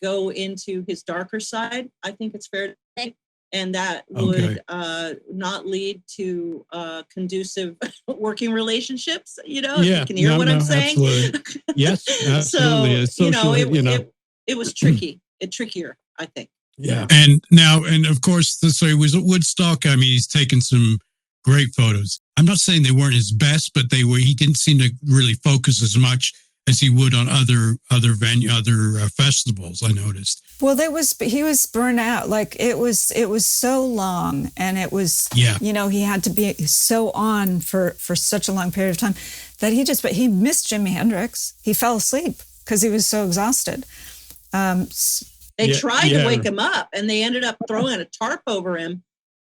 Speaker 4: go into his darker side, I think it's fair to say. And that would not lead to conducive working relationships, You can hear what I'm saying?
Speaker 13: Absolutely. Yes, absolutely.
Speaker 4: So, it was tricky. Trickier, I think.
Speaker 13: Yeah. And of course, so he was at Woodstock. I mean, he's taken some great photos. I'm not saying they weren't his best, but he didn't seem to really focus as much as he would on other festivals, I noticed.
Speaker 12: Well, he was burnt out. Like it was so long, and it was, he had to be so on for such a long period of time that he missed Jimi Hendrix. He fell asleep because he was so exhausted.
Speaker 4: They tried to wake him up, and they ended up throwing a tarp over him.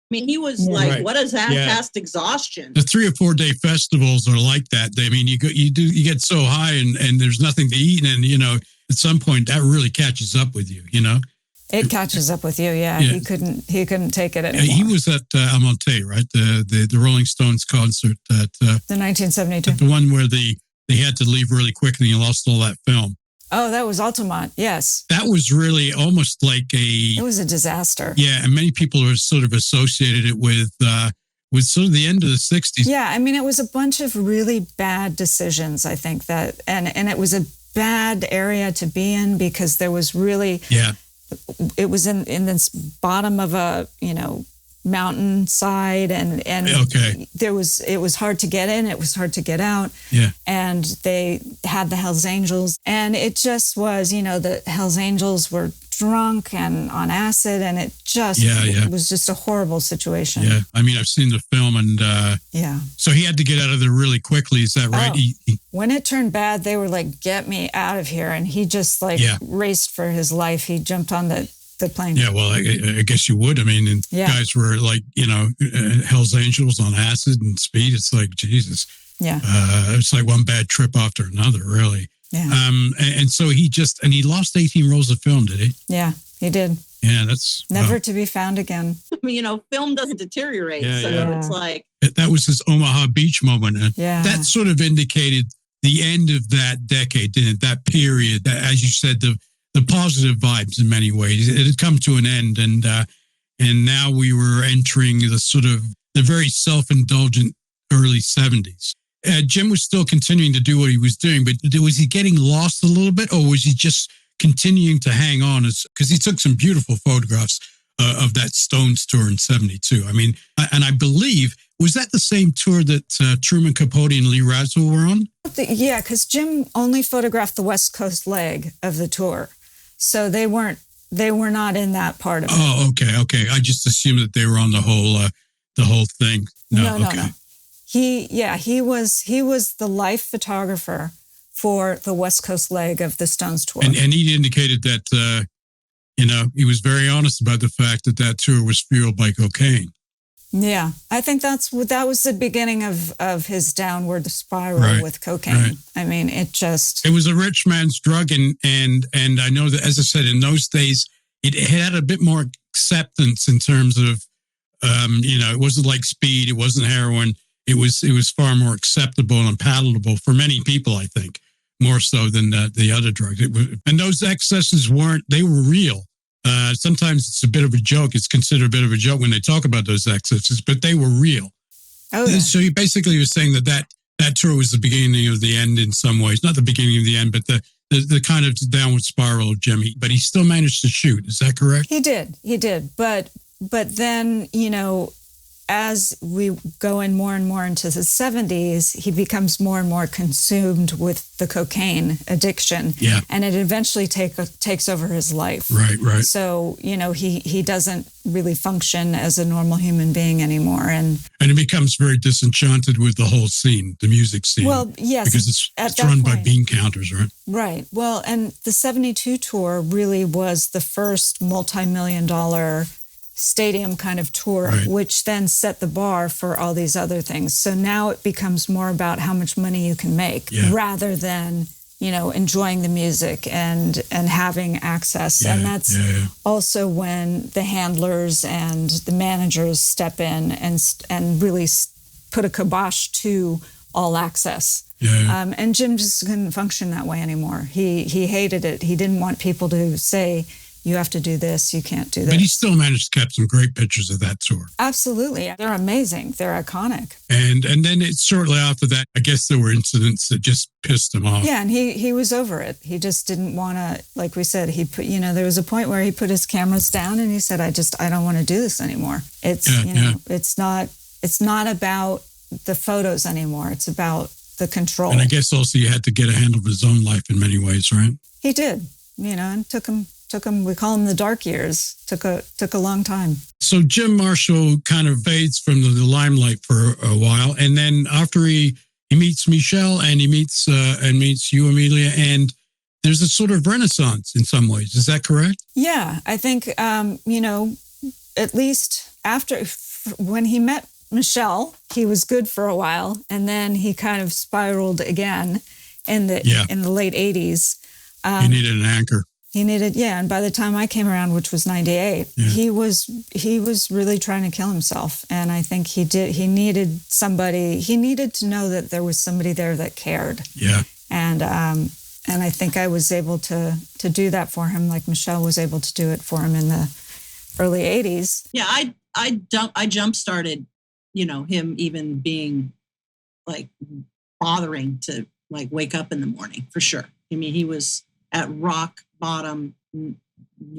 Speaker 4: I mean, he was what is that past exhaustion?
Speaker 13: The 3 or 4 day festivals are like that. You get so high and there's nothing to eat. And, at some point that really catches up with you,
Speaker 12: It catches up with you. Yeah. He couldn't take it anymore.
Speaker 13: He was at Almonte, right? The Rolling Stones concert at
Speaker 12: the 1972.
Speaker 13: The one where they had to leave really quickly and lost all that film.
Speaker 12: Oh, that was Altamont. Yes.
Speaker 13: That was really almost like
Speaker 12: it was a disaster.
Speaker 13: Yeah. And many people are sort of associated it with sort of the end of the 60s.
Speaker 12: Yeah. I mean, it was a bunch of really bad decisions, I think that, and it was a bad area to be in because there was really, it was in this bottom of a, mountainside and it was hard to get in, it was hard to get out.
Speaker 13: Yeah.
Speaker 12: And they had the Hells Angels, and it just was, the Hells Angels were drunk and on acid, and it just it was just a horrible situation.
Speaker 13: Yeah. I mean, I've seen the film, and so he had to get out of there really quickly. Is that right?
Speaker 12: When it turned bad, they were like, get me out of here. And he just raced for his life. He jumped on the plane.
Speaker 13: Yeah, well, I guess you would. I mean, and guys were like, Hells Angels on acid and speed. It's like, Jesus.
Speaker 12: Yeah.
Speaker 13: It's like one bad trip after another, really.
Speaker 12: Yeah.
Speaker 13: And so he lost 18 rolls of film, did he?
Speaker 12: Yeah, he did.
Speaker 13: Yeah, that's
Speaker 12: never to be found again.
Speaker 4: I mean, film doesn't deteriorate. It's like.
Speaker 13: That was his Omaha Beach moment. And that sort of indicated the end of that decade, didn't it? That period, that, as you said, the positive vibes in many ways. It had come to an end. And now we were entering the very self-indulgent early 70s. Jim was still continuing to do what he was doing, but was he getting lost a little bit, or was he just continuing to hang on? Because he took some beautiful photographs of that Stones tour in 72. I mean, and I believe, was that the same tour that Truman Capote and Lee Radziwill were on?
Speaker 12: Yeah, because Jim only photographed the West Coast leg of the tour. So they were not in that part of it.
Speaker 13: Oh, okay. I just assumed that they were on the whole thing.
Speaker 12: No. He was the life photographer for the West Coast leg of the Stones tour.
Speaker 13: And he indicated that, he was very honest about the fact that tour was fueled by cocaine.
Speaker 12: Yeah, I think that was the beginning of his downward spiral with cocaine. Right. I mean, it
Speaker 13: was a rich man's drug, and I know that, as I said, in those days, it had a bit more acceptance in terms of, it wasn't like speed, it wasn't heroin, it was far more acceptable and palatable for many people, I think, more so than the other drugs. And those excesses were real. Sometimes it's a bit of a joke. It's considered a bit of a joke when they talk about those excesses, but they were real.
Speaker 12: Oh, yeah.
Speaker 13: So he basically was saying that tour was the beginning of the end in some ways. Not the beginning of the end, but the kind of downward spiral of Jim. But he still managed to shoot. Is that correct?
Speaker 12: He did. But then, as we go in more and more into the 70s, he becomes more and more consumed with the cocaine addiction.
Speaker 13: Yeah.
Speaker 12: And it eventually takes over his life.
Speaker 13: Right.
Speaker 12: So, he doesn't really function as a normal human being anymore. And
Speaker 13: he becomes very disenchanted with the whole scene, the music scene.
Speaker 12: Well, yes.
Speaker 13: Because it's run by bean counters, right?
Speaker 12: Right. Well, and the 72 tour really was the first multi-million-dollar stadium kind of tour, which then set the bar for all these other things. So now it becomes more about how much money you can make rather than, enjoying the music and having access. And that's also when the handlers and the managers step in and really put a kibosh to all access.
Speaker 13: Yeah.
Speaker 12: And Jim just couldn't function that way anymore. He hated it. He didn't want people to say, you have to do this, you can't do this.
Speaker 13: But he still managed to capture some great pictures of that tour.
Speaker 12: Absolutely. They're amazing. They're iconic.
Speaker 13: And then shortly after that, I guess there were incidents that just pissed him off.
Speaker 12: Yeah, and he was over it. He just didn't want to, like we said, there was a point where he put his cameras down and he said, I don't want to do this anymore. It's not about the photos anymore. It's about the control.
Speaker 13: And I guess also you had to get a handle of his own life in many ways, right?
Speaker 12: He did, and took him, we call them the dark years, took a long time.
Speaker 13: So Jim Marshall kind of fades from the limelight for a while. And then after he meets Michelle and he meets you, Amelia, and there's a sort of renaissance in some ways. Is that correct?
Speaker 12: Yeah, I think, at least when he met Michelle, he was good for a while. And then he kind of spiraled again in the late 80s.
Speaker 13: He needed an anchor.
Speaker 12: And by the time I came around, which was 98, he was really trying to kill himself. And I think he needed to know that there was somebody there that cared.
Speaker 13: Yeah.
Speaker 12: And I think I was able to do that for him, like Michelle was able to do it for him in the early 80s.
Speaker 4: Yeah, I jump-started, him even being like bothering to like wake up in the morning, for sure. I mean, he was at rock bottom. You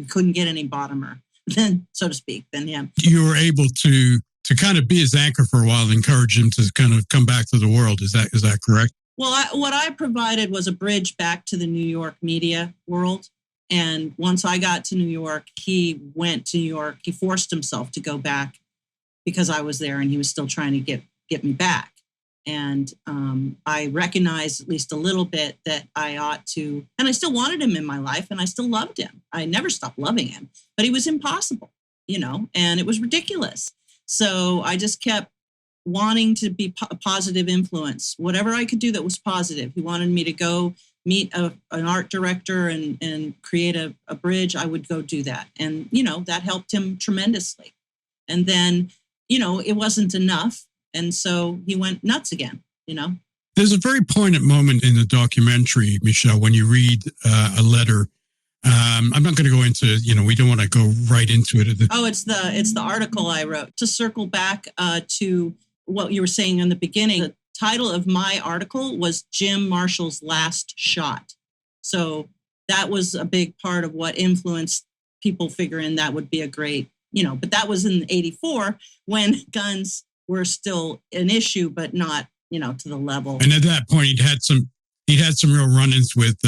Speaker 4: couldn't get any bottomer than, so to speak, than him.
Speaker 13: You were able to kind of be his anchor for a while and encourage him to kind of come back to the world. Is that correct?
Speaker 4: Well, what I provided was a bridge back to the New York media world. And once I got to New York, he went to New York. He forced himself to go back because I was there and he was still trying to get me back. And I recognized at least a little bit that I ought to, and I still wanted him in my life and I still loved him. I never stopped loving him, but he was impossible, and it was ridiculous. So I just kept wanting to be a positive influence, whatever I could do that was positive. He wanted me to go meet an art director and create a bridge, I would go do that. And, that helped him tremendously. And then, it wasn't enough. And so he went nuts again,
Speaker 13: There's a very poignant moment in the documentary, Michelle, when you read a letter. I'm not going to go into, we don't want to go right into it.
Speaker 4: It's the article I wrote. To circle back to what you were saying in the beginning, the title of my article was Jim Marshall's Last Shot. So that was a big part of what influenced people figuring that would be a great, but that was in '84 when guns were still an issue, but not, to the level.
Speaker 13: And at that point, he'd had some real run-ins with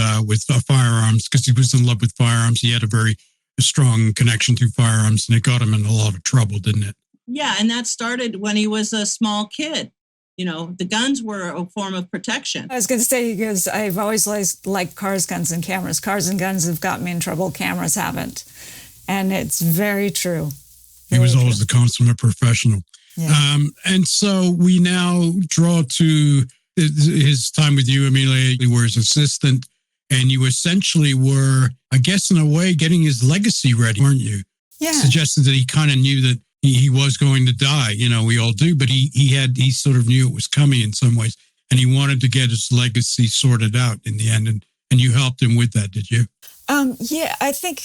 Speaker 13: firearms because he was in love with firearms. He had a very strong connection to firearms, and it got him in a lot of trouble, didn't it?
Speaker 4: Yeah, and that started when he was a small kid. The guns were a form of protection.
Speaker 12: I was going to say, because I've always liked cars, guns, and cameras. Cars and guns have got me in trouble. Cameras haven't. And it's very true.
Speaker 13: He was always the consummate professional.
Speaker 12: Yeah.
Speaker 13: And so we now draw to his time with you, Ameila. You were his assistant, and you essentially were, I guess, in a way, getting his legacy ready, weren't you?
Speaker 12: Yeah.
Speaker 13: Suggested that he kind of knew that he was going to die. We all do, but he sort of knew it was coming in some ways, and he wanted to get his legacy sorted out in the end. And you helped him with that, did you?
Speaker 12: Yeah, I think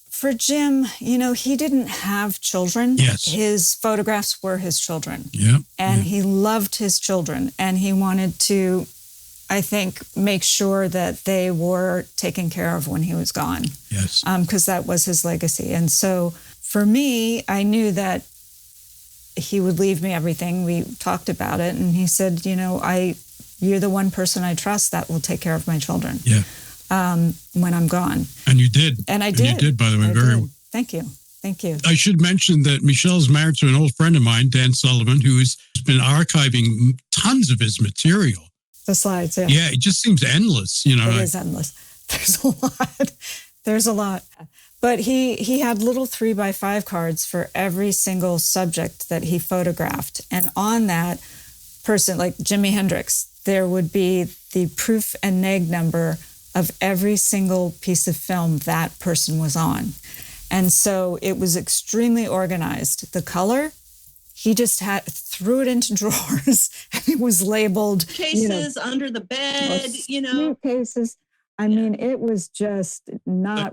Speaker 12: for Jim, he didn't have children.
Speaker 13: Yes.
Speaker 12: His photographs were his children.
Speaker 13: Yeah.
Speaker 12: And he loved his children, and he wanted to, I think, make sure that they were taken care of when he was gone.
Speaker 13: Yes.
Speaker 12: Because that was his legacy. And so for me, I knew that he would leave me everything. We talked about it, and he said, you're the one person I trust that will take care of my children.
Speaker 13: Yeah.
Speaker 12: When I'm gone.
Speaker 13: And you did.
Speaker 12: And I did.
Speaker 13: You did, by the way, very well.
Speaker 12: Thank you. Thank you.
Speaker 13: I should mention that Michelle's married to an old friend of mine, Dan Sullivan, who has been archiving tons of his material.
Speaker 12: The slides, yeah.
Speaker 13: Yeah, it just seems endless,
Speaker 12: It is endless. There's a lot. There's a lot. But he had little 3x5 cards for every single subject that he photographed. And on that person, like Jimi Hendrix, there would be the proof and neg number of every single piece of film that person was on. And so it was extremely organized. The color, he just threw it into drawers, and it was labeled
Speaker 4: cases under the bed,
Speaker 12: cases. I mean, it was just not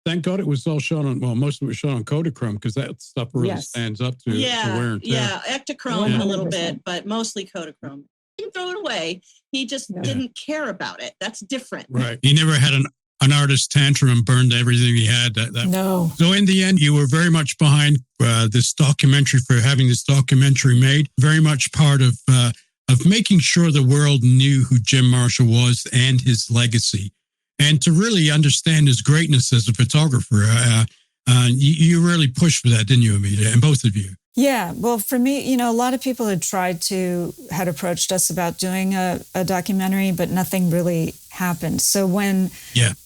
Speaker 13: Thank God it was all shot on, most of it was shot on Kodachrome, because that stuff really stands up to wear and tear.
Speaker 4: Yeah, Ektachrome a little bit, but mostly Kodachrome. He didn't throw it away. He just didn't care about it. That's different.
Speaker 13: Right. He never had an artist tantrum and burned everything he had.
Speaker 12: No.
Speaker 13: So in the end, you were very much behind this documentary, for having this documentary made, very much part of making sure the world knew who Jim Marshall was and his legacy, and to really understand his greatness as a photographer. You really pushed for that, didn't you, Ameila, and both of you?
Speaker 12: Yeah, well, for me, a lot of people had approached us about doing a documentary, but nothing really happened. So when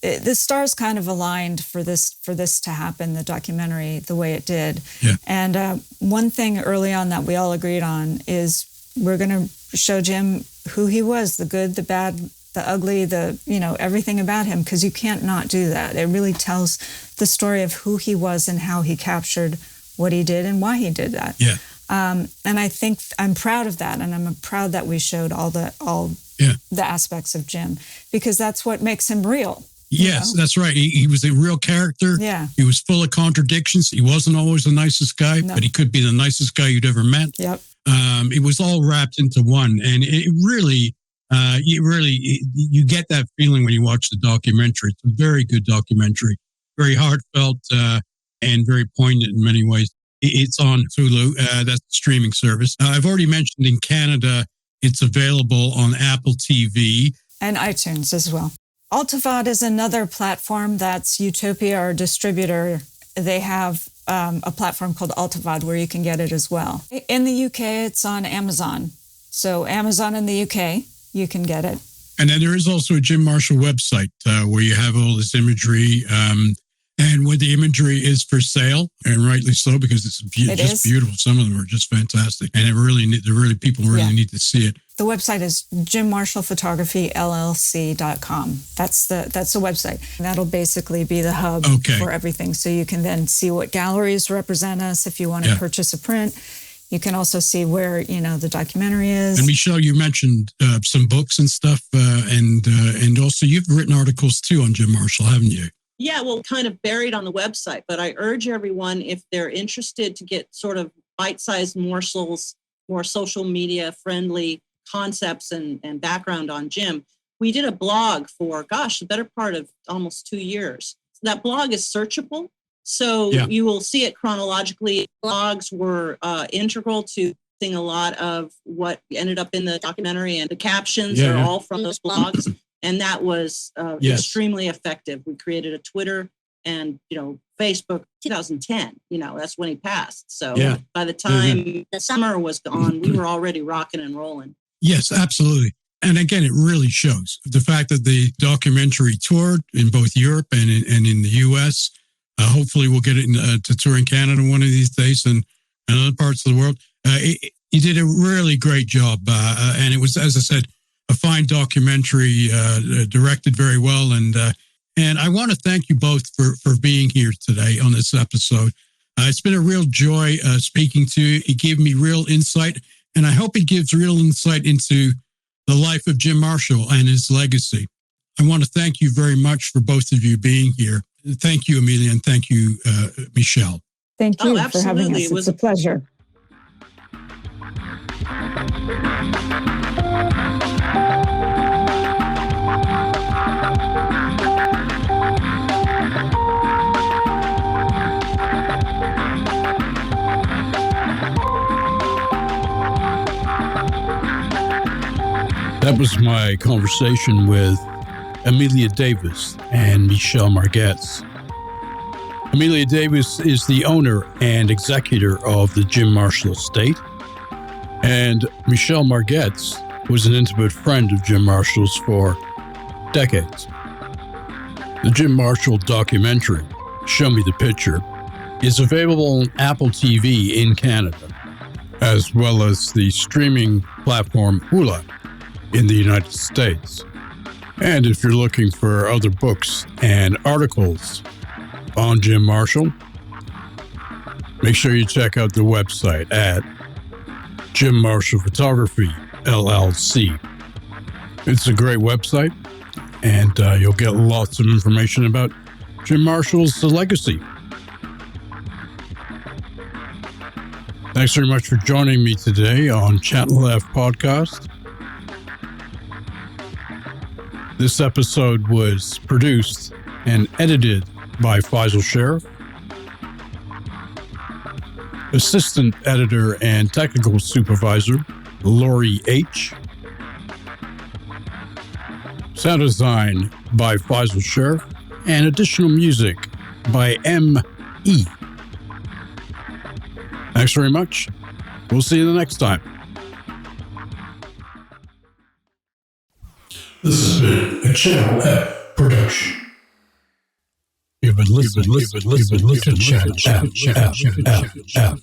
Speaker 12: the stars kind of aligned for this to happen, the documentary, the way it did.
Speaker 13: Yeah.
Speaker 12: And one thing early on that we all agreed on is we're going to show Jim who he was, the good, the bad, the ugly, everything about him, because you can't not do that. It really tells the story of who he was and how he captured what he did and why he did that.
Speaker 13: Yeah.
Speaker 12: And I think I'm proud of that, and I'm proud that we showed all the aspects of Jim, because that's what makes him real.
Speaker 13: Yes, that's right. He was a real character.
Speaker 12: Yeah.
Speaker 13: He was full of contradictions. He wasn't always the nicest guy, but he could be the nicest guy you'd ever met.
Speaker 12: Yep.
Speaker 13: It was all wrapped into one, and it really, you get that feeling when you watch the documentary. It's a very good documentary, very heartfelt, and very poignant in many ways. It's on Hulu. That's the streaming service. I've already mentioned in Canada, it's available on Apple TV.
Speaker 12: And iTunes as well. Altavad is another platform that's Utopia, our distributor. They have a platform called Altavad where you can get it as well. In the UK, it's on Amazon. So Amazon in the UK, you can get it.
Speaker 13: And then there is also a Jim Marshall website where you have all this imagery. And where the imagery is for sale, and rightly so, because it's just beautiful. Some of them are just fantastic, and people really need to see it.
Speaker 12: The website is jimmarshallphotographyllc.com. That's the website. That'll basically be the hub for everything. So you can then see what galleries represent us if you want to purchase a print. You can also see where, the documentary is. And
Speaker 13: Michelle, you mentioned some books and stuff, and also you've written articles too on Jim Marshall, haven't you?
Speaker 4: Yeah, well, kind of buried on the website, but I urge everyone, if they're interested, to get sort of bite-sized morsels, more social media friendly concepts and background on Jim. We did a blog for, the better part of almost 2 years. That blog is searchable. So you will see it chronologically. Blogs were integral to a lot of what ended up in the documentary, and the captions are all from those blogs. And that was extremely effective. We created a Twitter and, Facebook 2010, that's when he passed. So by the time the summer was gone, we were already rocking and rolling. Yes, absolutely. And again, it really shows the fact that the documentary toured in both Europe and in the U.S. Hopefully we'll get it to tour in Canada one of these days and other parts of the world. He did a really great job. And it was, as I said, a fine documentary, directed very well. And I want to thank you both for being here today on this episode. It's been a real joy speaking to you. It gave me real insight, and I hope it gives real insight into the life of Jim Marshall and his legacy. I want to thank you very much for both of you being here. Thank you, Ameila, and thank you, Michelle.
Speaker 12: Thank you for having us. It's a pleasure.
Speaker 11: That was my conversation with Ameila Davis and Michelle Margetts. Ameila Davis is the owner and executor of the Jim Marshall estate, and Michelle Margetts was an intimate friend of Jim Marshall's for decades. The Jim Marshall documentary, Show Me the Picture, is available on Apple TV in Canada, as well as the streaming platform Hulu in the United States. And if you're looking for other books and articles on Jim Marshall, make sure you check out the website at Jim Marshall Photography, LLC. It's a great website, and you'll get lots of information about Jim Marshall's legacy. Thanks very much for joining me today on Channel F Podcast. This episode was produced and edited by Faisal Sheriff. Assistant editor and technical supervisor, Lori H. Sound design by Faisal Sheriff, and additional music by M.E. Thanks very much. We'll see you the next time.
Speaker 10: This has been a Channel F production.
Speaker 11: You've been listening to Channel F.